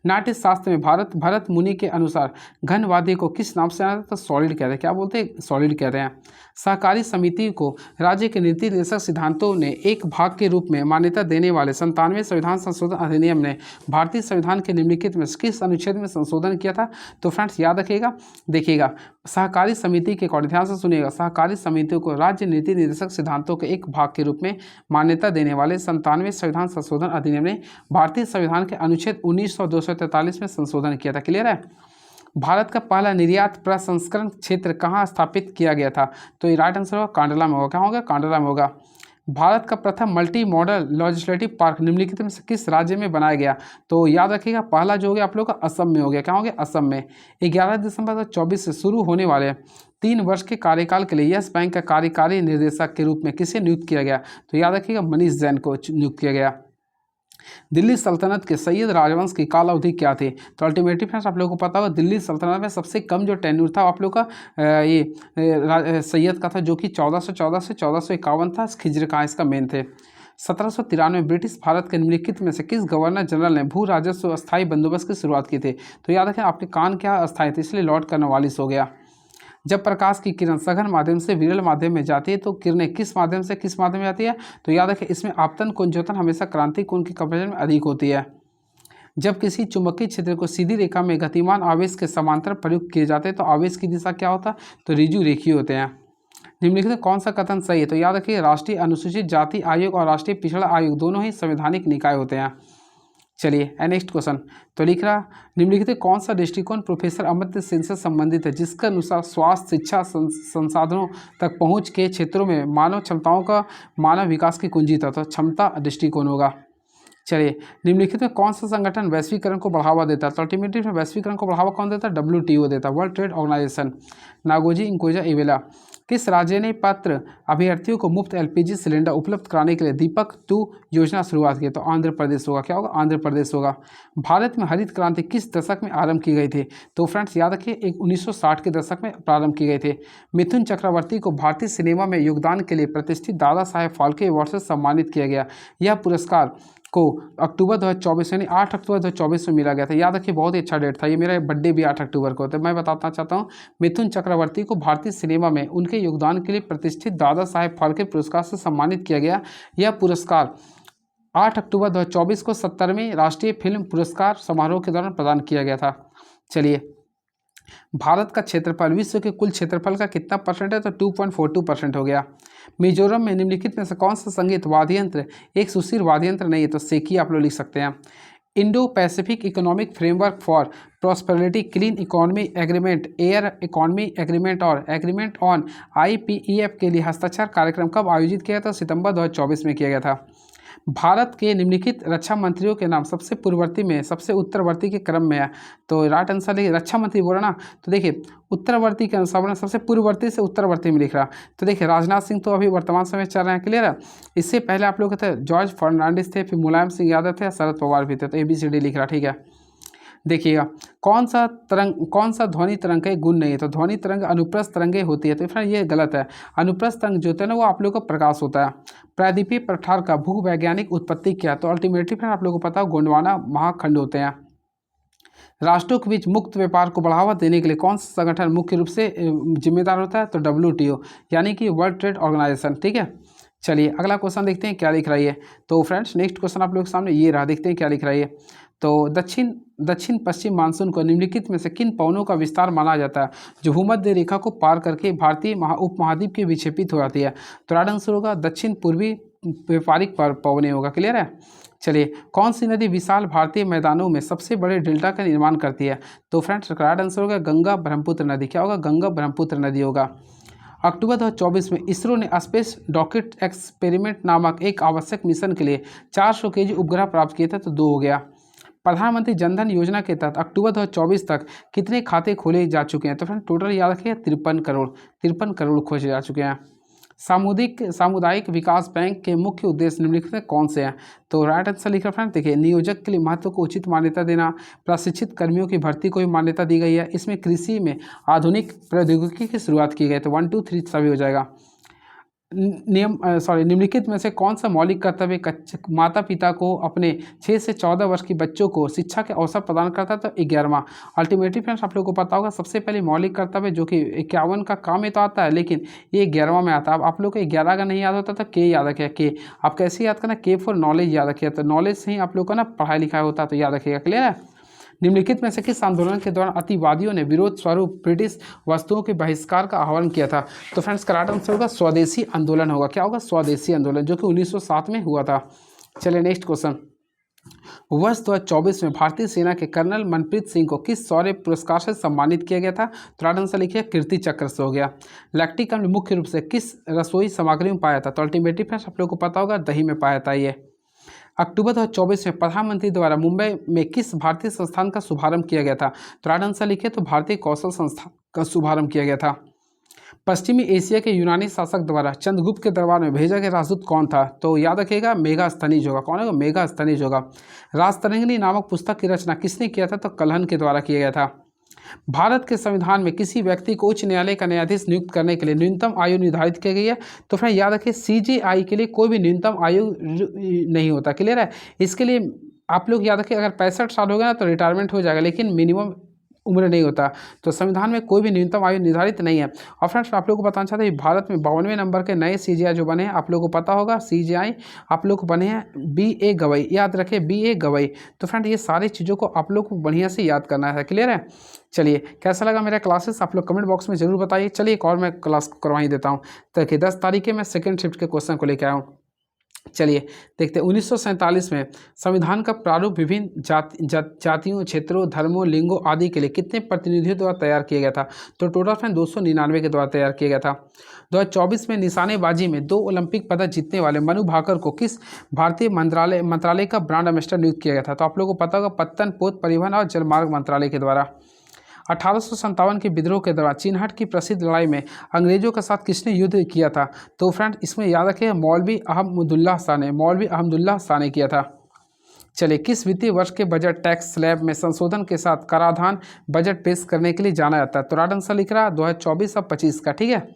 A: नाट्य शास्त्र में भरत मुनि के अनुसार घन वाद्य को किस नाम से जाना जाता है? तो सॉलिड कहते हैं। क्या बोलते हैं? सॉलिड कहते हैं। सहकारी समिति को राज्य के नीति निर्देशक सिद्धांतों ने एक भाग के रूप में मान्यता देने वाले 97वें संविधान संशोधन अधिनियम ने भारतीय संविधान के निम्नलिखित में किस अनुच्छेद में संशोधन किया था? तो फ्रेंड्स याद रखिएगा, देखिएगा, सहकारी समिति के अकॉर्डिंग, ध्यान से सुनिएगा, सहकारी समितियों को राज्य नीति निर्देशक सिद्धांतों के एक भाग के रूप में मान्यता देने वाले 97वें संविधान संशोधन अधिनियम ने भारतीय संविधान के अनुच्छेद 19 में संशोधन किया था। क्लियर है? भारत का पहला निर्यात प्रसंस्करण क्षेत्र कहाँ स्थापित किया गया था? तो ये राइट आंसर होगा कांडला में होगा। क्या होगा? कांडला में होगा। भारत का प्रथम मल्टी मॉडल लॉजिस्लेटिव पार्क निम्नलिखित में से किस राज्य में बनाया गया? तो याद रखिएगा, पहला जो हो गया आप लोग का असम में हो गया। क्या हो गया? असम में। 11 दिसंबर 2024 से शुरू होने वाले 3 वर्ष के कार्यकाल के लिए यस बैंक का कार्यकारी निर्देशक के रूप में किसे नियुक्त किया गया? तो याद रखिएगा, मनीष जैन को नियुक्त किया गया। दिल्ली सल्तनत के सैयद राजवंश की काल अवधि क्या थी? तो अल्टीमेटली फ्रेंड्स आप लोगों को पता होगा, दिल्ली सल्तनत में सबसे कम जो टेन्यूर था आप लोग का सैयद का था, जो कि 1414 से 1451 था। खिजर कहाँ इसका मेन थे। 1793 में ब्रिटिश भारत के निम्नलिखित में से किस गवर्नर जनरल ने भू राजस्व अस्थायी बंदोबस्त की शुरुआत की थी? तो याद रखें, आपके कान क्या अस्थायी थे, इसलिए लॉर्ड कॉर्नवालिस हो गया। जब प्रकाश की किरण सघन माध्यम से विरल माध्यम में जाती है तो किरणें किस माध्यम से किस माध्यम में जाती है? तो याद रखें, इसमें आपतन कुंजोतन हमेशा क्रांति कोण की कंपेरिजन में अधिक होती है। जब किसी चुंबकीय क्षेत्र को सीधी रेखा में गतिमान आवेश के समांतर प्रयुक्त किए जाते हैं तो आवेश की दिशा क्या होता है? तो ऋजु रेखीय होते हैं। निम्नलिखित में कौन सा कथन सही है? तो याद रखिए, राष्ट्रीय अनुसूचित जाति आयोग और राष्ट्रीय पिछड़ा आयोग दोनों ही संवैधानिक निकाय होते हैं। चलिए नेक्स्ट क्वेश्चन, तो लिख रहा, निम्नलिखित कौन सा दृष्टिकोण प्रोफेसर अमर्त्य सेन से संबंधित है जिसके अनुसार स्वास्थ्य, शिक्षा, संसाधनों तक पहुंच के क्षेत्रों में मानव क्षमताओं का मानव विकास की कुंजी था? तो क्षमता दृष्टिकोण होगा। चलिए, निम्नलिखित में कौन सा संगठन वैश्वीकरण को बढ़ावा देता है? तो अल्टीमेटली वैश्वीकरण को बढ़ावा कौन देता है? WTO देता है, वर्ल्ड ट्रेड ऑर्गेनाइजेशन। नागोजी इंकोजा इवेला किस राज्य ने पात्र अभ्यर्थियों को मुफ्त LPG सिलेंडर उपलब्ध कराने के लिए दीपक 2 योजना शुरुआत की? तो आंध्र प्रदेश होगा। क्या होगा? आंध्र प्रदेश होगा। भारत में हरित क्रांति किस दशक में आरंभ की गई थी? तो फ्रेंड्स याद रखिए, 1960 के दशक में प्रारंभ की गई थी। मिथुन चक्रवर्ती को भारतीय सिनेमा में योगदान के लिए प्रतिष्ठित दादा साहेब फाल्के अवार्ड से सम्मानित किया गया। यह पुरस्कार को अक्टूबर 2024 यानी 8 अक्टूबर 2024 में मिला गया था। याद रखिए, बहुत ही अच्छा डेट था ये। मेरा बर्थडे भी 8 अक्टूबर को होता है। मैं बताना चाहता हूँ, मिथुन चक्रवर्ती को भारतीय सिनेमा में उनके योगदान के लिए प्रतिष्ठित दादा साहेब फाल्के पुरस्कार से सम्मानित किया गया। यह पुरस्कार 8 अक्टूबर 2024 को 70वें राष्ट्रीय फिल्म पुरस्कार समारोह के दौरान प्रदान किया गया था। चलिए भारत का क्षेत्रफल विश्व के कुल क्षेत्रफल का कितना परसेंट है? तो 2.42% हो गया। मिजोरम में निम्नलिखित में से कौन सा संगीत वाद्य यंत्र एक सुशीर वाद्य यंत्र नहीं है? तो सेकी आप लोग लिख सकते हैं। Indo Pacific economic framework for prosperity, clean economy agreement, air economy agreement और एग्रीमेंट ऑन IPEF के लिए हस्ताक्षर कार्यक्रम कब आयोजित किया था? सितंबर 2024 में किया गया था। भारत के निम्नलिखित रक्षा मंत्रियों के नाम सबसे पूर्ववर्ती में सबसे उत्तरवर्ती के क्रम में है? तो राइट आंसर देखिए, रक्षा मंत्री बोला ना, तो देखिए उत्तरवर्ती के अनुसार ना सबसे पूर्ववर्ती से उत्तरवर्ती में लिख रहा। तो देखिए राजनाथ सिंह तो अभी वर्तमान समय चल रहे हैं, क्लियर है। इससे पहले आप लोग थे जॉर्ज फर्नांडिस थे, फिर मुलायम सिंह यादव थे, शरद पवार भी थे। तो ABCD लिख रहा, ठीक है। देखिएगा कौन सा ध्वनि तरंग का एक गुण नहीं है? तो ध्वनि तरंग अनुप्रस्थ तरंगे होती है। तो फ्रेंड ये गलत है। अनुप्रस्थ तरंग जो होता है ना वो आप लोगों का प्रकाश होता है। प्रायद्वीपीय पठार का भूवैज्ञानिक उत्पत्ति क्या है? तो अल्टीमेटली फ्रेंड आप लोगों को पता है गोंडवाना महाखंड होते हैं। राष्ट्रों के बीच मुक्त व्यापार को बढ़ावा देने के लिए कौन सा संगठन मुख्य रूप से जिम्मेदार होता है? तो WTO यानी कि वर्ल्ड ट्रेड ऑर्गेनाइजेशन, ठीक है। चलिए अगला क्वेश्चन देखते हैं क्या लिख रहा है ये। तो फ्रेंड्स नेक्स्ट क्वेश्चन आप लोग के सामने ये रहा, देखते हैं क्या लिख रहा है ये। तो दक्षिण पश्चिम मानसून को निम्नलिखित में से किन पवनों का विस्तार माना जाता है जो भूमध्य रेखा को पार करके भारतीय उपमहाद्वीप के विक्षेपित हो जाती है? तो राइट आंसर होगा दक्षिण पूर्वी व्यापारिक पवनें होगा, क्लियर है। चलिए कौन सी नदी विशाल भारतीय मैदानों में सबसे बड़े डेल्टा का निर्माण करती है? तो फ्रेंड्स राइट आंसर होगा गंगा ब्रह्मपुत्र नदी। क्या होगा? गंगा ब्रह्मपुत्र नदी होगा। अक्टूबर 2024 में इसरो ने स्पेस रॉकेट एक्सपेरिमेंट नामक एक आवश्यक मिशन के लिए 400 kg उपग्रह प्राप्त किए थे। तो 2 हो गया। प्रधानमंत्री जनधन योजना के तहत अक्टूबर 2024 तक कितने खाते खोले जा चुके हैं? तो फ्रेंड टोटल याद रखिए 53 करोड़ खोले जा चुके हैं। सामुदायिक विकास बैंक के मुख्य उद्देश्य निम्नलिखित में कौन से हैं? तो राइट आंसर लिखा फ्रेंड देखिए, नियोजक के लिए महत्व को उचित मान्यता देना, प्रशिक्षित कर्मियों की भर्ती को भी मान्यता दी गई है। इसमें कृषि में आधुनिक प्रौद्योगिकी की शुरुआत की गई। तो 1 2 3 सभी हो जाएगा। निम्नलिखित में से कौन सा मौलिक कर्तव्य माता पिता को अपने 6 से 14 वर्ष की बच्चों को शिक्षा के अवसर प्रदान करता है? तो 11वां। अल्टीमेटली फ्रेंड्स आप लोगों को पता होगा सबसे पहले मौलिक कर्तव्य जो कि 51 का काम में तो आता है, लेकिन ये 11वां में आता है। अब आप लोग को 11 का नहीं याद होता तो के याद रखिएगा। के आप कैसे याद करना? के फॉर नॉलेज याद रखिएगा। तो नॉलेज से ही आप लोग का ना पढ़ाई लिखाई होता है, तो याद रखिएगा, क्लियर है। निम्नलिखित में से किस आंदोलन के दौरान अतिवादियों ने विरोध स्वरूप ब्रिटिश वस्तुओं के बहिष्कार का आह्वान किया था? तो फ्रेंड्स करार आंसर होगा स्वदेशी आंदोलन होगा। क्या होगा? स्वदेशी आंदोलन, जो कि 1907 में हुआ था। चलिए नेक्स्ट क्वेश्चन। वर्ष 2024 में भारतीय सेना के कर्नल मनप्रीत सिंह को किस शौर्य पुरस्कार से सम्मानित किया गया था? तो राइट आंसर लिखिए कीर्ति चक्र से हो गया। लैक्टिक अम्ल मुख्य रूप से किस रसोई सामग्री में पाया था? तो अल्टीमेटली फ्रेंड्स आप लोग को पता होगा दही में पाया था ये। अक्टूबर 2024 में प्रधानमंत्री द्वारा मुंबई में किस भारतीय संस्थान का शुभारंभ किया गया था? तो राइट आंसर लिखिए तो भारतीय कौशल संस्थान का शुभारंभ किया गया था। पश्चिमी एशिया के यूनानी शासक द्वारा चंद्रगुप्त के दरबार में भेजा गया राजदूत कौन था? तो याद रखिएगा मेगास्थनीज होगा। कौन होगा? मेगास्थनीज होगा। राजतरंगिणी नामक पुस्तक की रचना किसने किया था? तो कल्हण के द्वारा किया गया था। भारत के संविधान में किसी व्यक्ति को उच्च न्यायालय का न्यायाधीश नियुक्त करने के लिए न्यूनतम आयु निर्धारित की गई है? तो फिर याद रखिए CJI के लिए कोई भी न्यूनतम आयु नहीं होता, क्लियर है। इसके लिए आप लोग याद रखिए अगर 65 साल हो गया ना तो रिटायरमेंट हो जाएगा, लेकिन मिनिमम उम्र नहीं होता। तो संविधान में कोई भी न्यूनतम आयु निर्धारित नहीं है। और फ्रेंड्स आप लोगों को बताना चाहते हैं भारत में 52वें नंबर के नए CJI जो बने हैं, आप लोगों को पता होगा CJI आप लोग को बने हैं BA गवई, याद रखें BA गवई। तो फ्रेंड ये सारी चीज़ों को आप लोग को बढ़िया से याद करना है, क्लियर है। चलिए कैसा लगा मेरा क्लासेस आप लोग कमेंट बॉक्स में जरूर बताइए। चलिए एक और मैं क्लास करवा ही देता हूँ। ताकि 10 तारीख के मैं सेकेंड शिफ्ट के क्वेश्चन को लेकर आया हूँ। चलिए देखते हैं 1947 में संविधान का प्रारूप विभिन्न जातियों, क्षेत्रों, धर्मों, लिंगों आदि के लिए कितने प्रतिनिधियों द्वारा तैयार किया गया था? तो टोटल फ्रेंड 299 के द्वारा तैयार किया गया था। 2024 में निशानेबाजी में 2 ओलंपिक पदक जीतने वाले मनु भाकर को किस भारतीय मंत्रालय का ब्रांड एम्बेसडर नियुक्त किया गया था? तो आप लोगों को पता होगा पत्तन, पोत, परिवहन और जलमार्ग मंत्रालय के द्वारा। 1857 के विद्रोह के दौरान चिन्हट की प्रसिद्ध लड़ाई में अंग्रेजों के साथ किसने युद्ध किया था? तो फ्रेंड इसमें याद रखिए मौलवी अहमदुल्लाह शाह ने किया था। चलिए किस वित्तीय वर्ष के बजट टैक्स स्लैब में संशोधन के साथ कराधान बजट पेश करने के लिए जाना जाता है? तो राइट आंसर लिख रहा है 2024 और 25 का, ठीक है।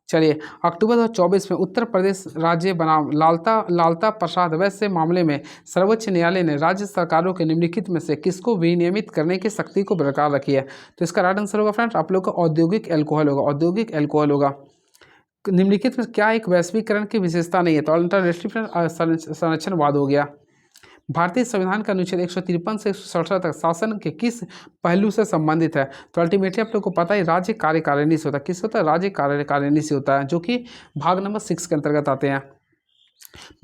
A: चलिए अक्टूबर 2024 में उत्तर प्रदेश राज्य बनाम लालता प्रसाद वैसे मामले में सर्वोच्च न्यायालय ने राज्य सरकारों के निम्नलिखित में से किसको विनियमित करने की शक्ति को बरकरार रखी है? तो इसका राइट आंसर होगा फ्रेंड्स आप लोग का औद्योगिक एल्कोहल होगा। निम्नलिखित में क्या एक वैश्वीकरण की विशेषता नहीं है? तो अंतर्राष्ट्रीय संरक्षणवाद हो गया। भारतीय संविधान का अनुच्छेद 153 से 167 तक शासन के किस पहलू से संबंधित है? तो अल्टीमेटली आप लोग को पता है राज्य कार्यकारिणी से होता है। किस होता है? राज्य कार्यकारिणी से होता है, जो कि भाग नंबर 6 के अंतर्गत आते हैं।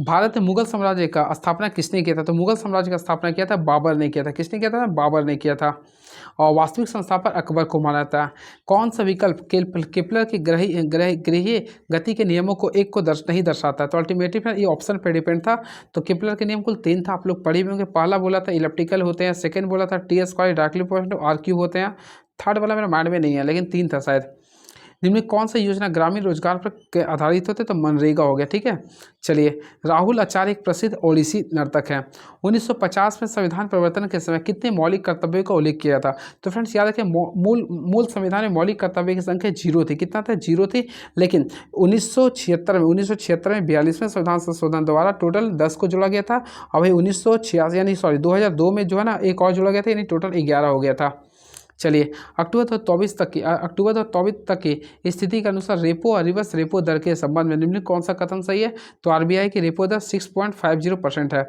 A: भारत में मुगल साम्राज्य का स्थापना किसने किया था? तो मुगल साम्राज्य का स्थापना किया था बाबर ने किया था। किसने किया था? बाबर ने किया था। और वास्तविक संस्थापक अकबर को माना जाता है। कौन सा विकल्प केपलर की ग्रहीय गति के नियमों को एक को नहीं दर्शाता है? तो अल्टीमेटली ये ऑप्शन पे डिपेंड था। तो केपलर के नियम कुल 3 था, आप लोग पढ़े भी होंगे। पहला बोला था इलेप्टिकल होते हैं, सेकेंड बोला था T square directly proportional R cube होते हैं, थर्ड वाला मेरा माइंड में नहीं है लेकिन 3 था शायद। निम्न कौन सा योजना ग्रामीण रोजगार पर आधारित होते? तो मनरेगा हो गया। ठीक है, चलिए। राहुल आचार्य एक प्रसिद्ध ओडिसी नर्तक हैं। 1950 में संविधान परिवर्तन के समय कितने मौलिक कर्तव्यों का उल्लेख किया था? तो फ्रेंड्स याद रखें, मूल संविधान में मौलिक कर्तव्य की संख्या 0 थी। कितना था? 0 थी। लेकिन 1976 में 42वें संविधान संशोधन द्वारा टोटल 10 को जोड़ा गया था। और भाई 2002 में जो है ना एक और जोड़ा गया था, यानी टोटल 11 हो गया था। चलिए, अक्टूबर 2024 तक की स्थिति के अनुसार रेपो और रिवर्स रेपो दर के संबंध में निम्नलिखित कौन सा कथन सही है? तो आरबीआई की रेपो दर 6.50% है।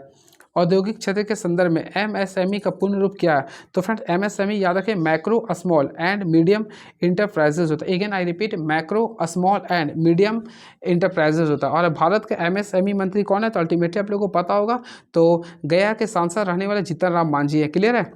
A: औद्योगिक क्षेत्र के संदर्भ में एमएसएमई का पूर्ण रूप क्या है? तो फ्रेंड्स एमएसएमई याद रखें, macro small and medium enterprises होता है। Again I repeat, macro small and medium enterprises होता है। और भारत के एमएसएमई मंत्री कौन है? तो अल्टीमेटली आप लोगों को पता होगा, तो गया के सांसद रहने वाले जीतन राम मांझी है। क्लियर है?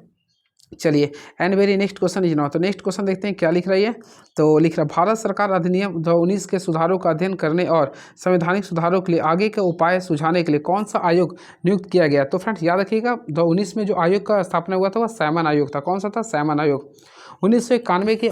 A: चलिए, and very next question is now. तो नेक्स्ट क्वेश्चन देखते हैं क्या लिख रही है। तो लिख रहा, भारत सरकार अधिनियम 2019 के सुधारों का अध्ययन करने और संवैधानिक सुधारों के लिए आगे के उपाय सुझाने के लिए कौन सा आयोग नियुक्त किया गया? तो फ्रेंड्स याद रखिएगा, 2019 में जो आयोग का स्थापना हुआ था वह सैमन आयोग था। कौन सा था? सैमन आयोग। 1991 के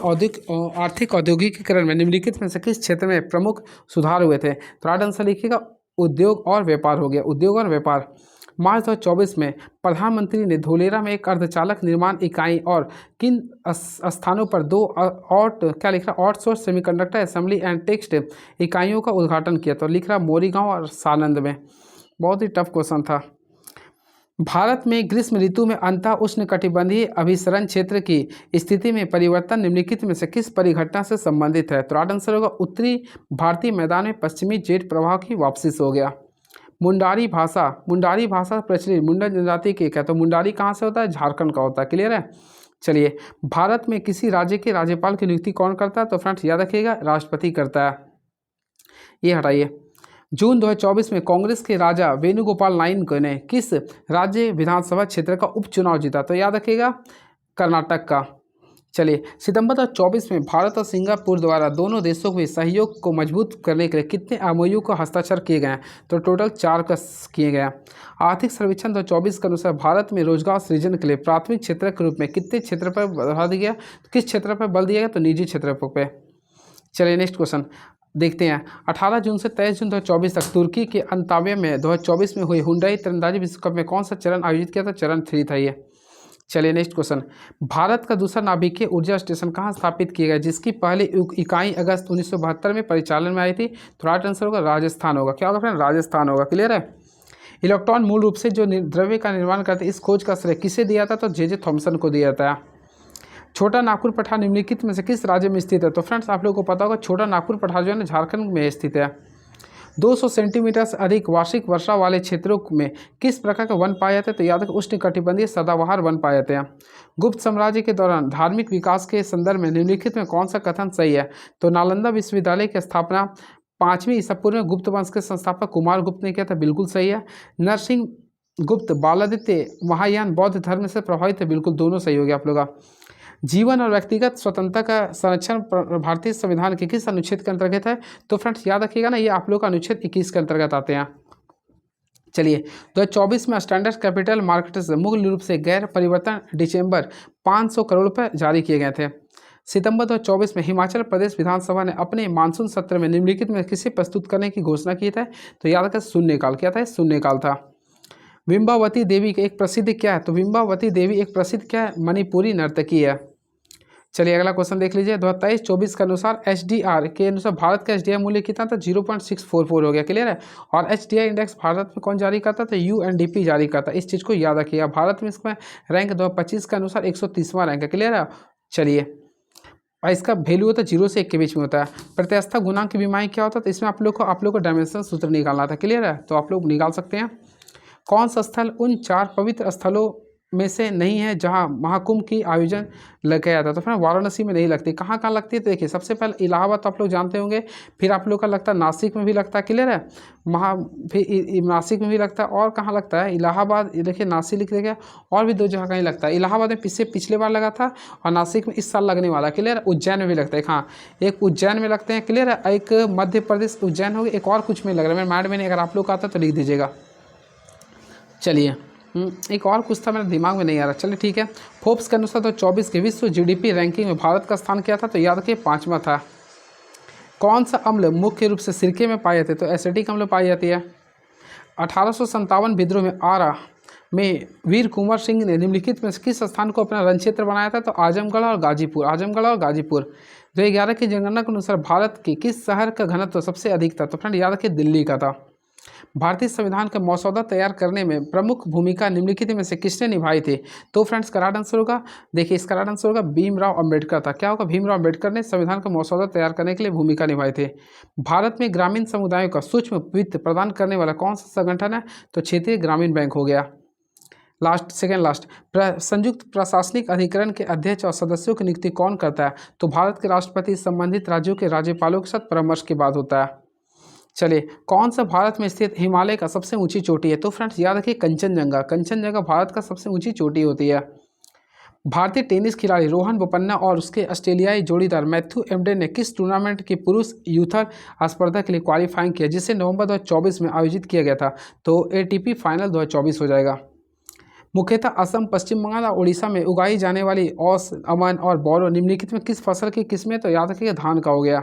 A: आर्थिक औद्योगिकीकरण में निम्नलिखित में से किस क्षेत्र में प्रमुख सुधार हुए थे? तो राइट आंसर लिखिएगा, उद्योग और व्यापार हो गया। उद्योग और व्यापार। मार्च 2024 में प्रधानमंत्री ने धोलेरा में एक अर्धचालक निर्माण इकाई और किन स्थानों पर 2 outsource semiconductor assembly and test इकाइयों का उद्घाटन किया? तो लिख रहा मोरीगांव और सानंद में। बहुत ही टफ क्वेश्चन था। भारत में ग्रीष्म ऋतु में अंतः उष्णकटिबंधीय अभिसरण क्षेत्र की स्थिति में परिवर्तन निम्नलिखित में से किस परिघटना से संबंधित है? तो राइट आंसर होगा उत्तरी भारतीय मैदान में पश्चिमी जेट प्रवाह की वापसी से हो गया। मुंडारी भाषा प्रचलित मुंडा जनजाति की क्या? तो मुंडारी कहाँ से होता है? झारखंड का होता है। क्लियर है? चलिए, भारत में किसी राज्य के राज्यपाल की नियुक्ति कौन करता है? तो फ्रेंड्स याद रखिएगा, राष्ट्रपति करता है। ये हटाइए। जून 2024 में कांग्रेस के राजा वेणुगोपाल नायक ने किस राज्य विधानसभा क्षेत्र का उपचुनाव जीता? तो याद रखिएगा, कर्नाटक का। चलिए, सितंबर 2024 में भारत और सिंगापुर द्वारा दोनों देशों के सहयोग को मजबूत करने के लिए कितने एमओयू को हस्ताक्षर किए गए हैं? तो टोटल 4 का किए गए हैं। आर्थिक सर्वेक्षण 2024 के अनुसार भारत में रोजगार सृजन के लिए प्राथमिक क्षेत्र के रूप में कितने क्षेत्र पर बढ़ा दिया गया? किस क्षेत्र पर बल दिया गया? तो निजी क्षेत्र पर। चलिए, नेक्स्ट क्वेश्चन देखते हैं। 18 जून से 23 जून 2024 तक तुर्की के अंताव्य में 2024 में हुई हुंडई तीरंदाजी विश्व कप में कौन सा चरण आयोजित किया था? चरण 3 था ये। चलिए, नेक्स्ट क्वेश्चन। भारत का दूसरा नाभिकीय ऊर्जा स्टेशन कहाँ स्थापित किया गया, जिसकी पहली इकाई अगस्त 1972 में परिचालन में आई थी? तो राइट आंसर होगा राजस्थान होगा। क्या होगा फ्रेंड? राजस्थान होगा। क्लियर है? इलेक्ट्रॉन मूल रूप से जो द्रव्य का निर्माण करते, इस खोज का श्रेय किसे दिया था? तो जे थॉमसन को दिया था। छोटा नागपुर पठार निम्नलिखित में से किस राज्य में स्थित है? तो फ्रेंड्स आप लोगों को पता होगा, छोटा नागपुर पठार जो है ना झारखंड में स्थित है। 200 सेंटीमीटर से अधिक वार्षिक वर्षा वाले क्षेत्रों में किस प्रकार के वन पाए जाते हैं? तो याद रखें, उष्णकटिबंधीय सदाबहार वन पाए जाते हैं। गुप्त साम्राज्य के दौरान धार्मिक विकास के संदर्भ में निम्नलिखित में कौन सा कथन सही है? तो नालंदा विश्वविद्यालय की स्थापना 5वीं ईसा पूर्व में गुप्त वंश के संस्थापक कुमार गुप्त ने किया था। बिल्कुल सही है। नरसिंह गुप्त बालादित्य महायान बौद्ध धर्म से प्रभावित है। बिल्कुल, दोनों सही हो गया आप लोग का। जीवन और व्यक्तिगत स्वतंत्रता का संरक्षण भारतीय संविधान के किस अनुच्छेद के अंतर्गत है? तो फ्रेंड्स याद रखिएगा ना, ये आप लोग का अनुच्छेद 21 के अंतर्गत आते हैं। चलिए, 2024 में स्टैंडर्ड कैपिटल मार्केट से मूल रूप से गैर परिवर्तन दिसंबर 500 करोड़ रुपये जारी किए गए थे। सितंबर 2024 में हिमाचल प्रदेश विधानसभा ने अपने मानसून सत्र में निम्नलिखित में किसे प्रस्तुत करने की घोषणा की था? तो याद रखें, शून्यकाल। क्या था? शून्यकाल था। बिंबावती देवी के एक प्रसिद्ध क्या है? तो बिंबावती देवी एक प्रसिद्ध क्या है? मणिपुरी नर्तकी है। चलिए, अगला क्वेश्चन देख लीजिए। 2023-24 के अनुसार एचडीआर के अनुसार भारत का एचडीआई मूल्य कितना था? 0.644 हो गया। क्लियर है? और एचडीआई इंडेक्स भारत में कौन जारी करता था? यूएनडीपी जारी करता। इस चीज़ को याद रखिएगा। भारत में इसमें रैंक 2025 के अनुसार 130वां रैंक है। क्लियर है? चलिए, और इसका वैल्यू होता है 0 से 1 के बीच में होता है। प्रत्यास्था गुणांक की विमाएँ क्या होता है? तो इसमें आप लोग को डायमेंशन सूत्र निकालना था। क्लियर है? तो आप लोग निकाल सकते हैं। कौन सा स्थल उन 4 पवित्र स्थलों में से नहीं है जहां महाकुंभ की आयोजन लगाया जाता है? तो फ्रेंड वाराणसी में नहीं लगती। कहाँ कहाँ लगती है? तो देखिए, सबसे पहले इलाहाबाद तो आप लोग जानते होंगे, फिर आप लोग का लगता है नासिक में भी लगता है, क्लियर है। फिर नासिक में भी लगता है, और कहाँ लगता है? इलाहाबाद, ये देखिए नासिक लिख देगा, और भी 2 जगह कहीं लगता है। इलाहाबाद में पिछले बार लगा था, और नासिक में इस साल लगने वाला, क्लियर है। उज्जैन में भी लगता है, हाँ, एक उज्जैन में लगते हैं, क्लियर है। एक मध्य प्रदेश उज्जैन हो गया, एक और कुछ में लग रहा है, मेरे माइंड में नहीं, अगर आप लोग का आता तो लिख दीजिएगा। चलिए, एक और कुछ था, मेरे दिमाग में नहीं आ रहा, चलिए ठीक है। फोर्ब्स के अनुसार 2024 के विश्व जीडीपी रैंकिंग में भारत का स्थान क्या था? तो याद रखिए 5वां था। कौन सा अम्ल मुख्य रूप से सिरके में पाए जाते हैं? तो एसिटिक अम्ल पाई जाती है। 1857 विद्रोह में आरा में वीर कुंवर सिंह ने निम्नलिखित में से किस स्थान को अपना रण क्षेत्र बनाया था? तो आजमगढ़ और गाजीपुर। 2011 की जनगणना के अनुसार भारत के किस शहर का घनत्व सबसे अधिक था? तो फ्रेंड याद रखिए दिल्ली का था। भारतीय संविधान का मसौदा तैयार करने में प्रमुख भूमिका निम्नलिखित में से किसने निभाई थी? तो फ्रेंड्स करेक्ट आंसर होगा, देखिए इसका करेक्ट आंसर होगा भीमराव अंबेडकर था। क्या होगा? भीमराव अंबेडकर ने संविधान का मसौदा तैयार करने के लिए भूमिका निभाई थी। भारत में ग्रामीण समुदायों का सूक्ष्म वित्त प्रदान करने वाला कौन सा संगठन है? तो क्षेत्रीय ग्रामीण बैंक हो गया। सेकेंड लास्ट, संयुक्त प्रशासनिक अधिकरण के अध्यक्ष और सदस्यों की नियुक्ति कौन करता है? तो भारत के राष्ट्रपति संबंधित राज्यों के राज्यपालों के साथ परामर्श के बाद होता है। चलिए, कौन सा भारत में स्थित हिमालय का सबसे ऊंची चोटी है? तो फ्रेंड्स याद रखिए कंचनजंगा। कंचनजंगा भारत का सबसे ऊंची चोटी होती है। भारतीय टेनिस खिलाड़ी रोहन बोपन्ना और उसके ऑस्ट्रेलियाई जोड़ीदार मैथ्यू एम्बडे ने किस टूर्नामेंट की पुरुष यूथर स्पर्धा के लिए क्वालिफाइंग किया, जिसे नवंबर 2024 में आयोजित किया गया था? तो एटीपी फाइनल 2024 हो जाएगा। मुख्यतः असम, पश्चिम बंगाल और उड़ीसा में उगाई जाने वाली औस, अमन और बोरो निम्नलिखित में किस फसल की किस्में? तो याद रखिए धान का हो गया।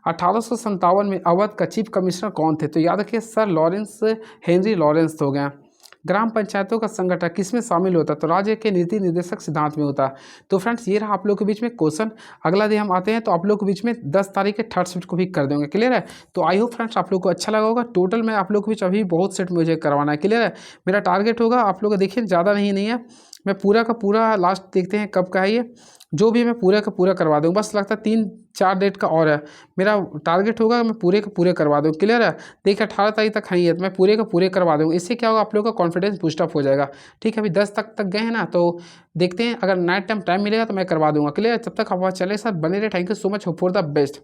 A: 1857 में अवध का चीफ कमिश्नर कौन थे? तो याद रखिए सर लॉरेंस हेनरी लॉरेंस हो गए। ग्राम पंचायतों का संगठन किसमें शामिल होता है? तो राज्य के नीति निर्देशक सिद्धांत में होता है। तो फ्रेंड्स ये रहा आप लोग के बीच में क्वेश्चन। अगला दिन हम आते हैं तो आप लोग के बीच में 10 तारीख के थर्ड शिफ्ट को भी कर देंगे, क्लियर है। तो आई होप फ्रेंड्स आप लोग को अच्छा लगा होगा। टोटल में आप लोग के बीच अभी बहुत सेट मुझे करवाना है, क्लियर है। मेरा टारगेट होगा, आप लोग देखिए ज़्यादा नहीं है, मैं पूरा का पूरा लास्ट देखते हैं कब का है ये, जो भी मैं पूरा का पूरा करवा दूँ। बस लगता है 3-4 डेट का और है, मेरा टारगेट होगा मैं पूरे का पूरे करवा दूँ, क्लियर है। देखिए 18 तारीख तक है तो मैं पूरे का पूरे करवा दूँगा। इससे क्या होगा, आप लोगों का कॉन्फिडेंस बूस्टअप हो जाएगा। ठीक है, अभी 10 तक गए हैं ना, तो देखते हैं अगर नाइट टाइम मिलेगा तो मैं करवा दूँगा, क्लियर है। तब तक हमारे चैनल के साथ बने रहे। Thank you so much, hope for the best.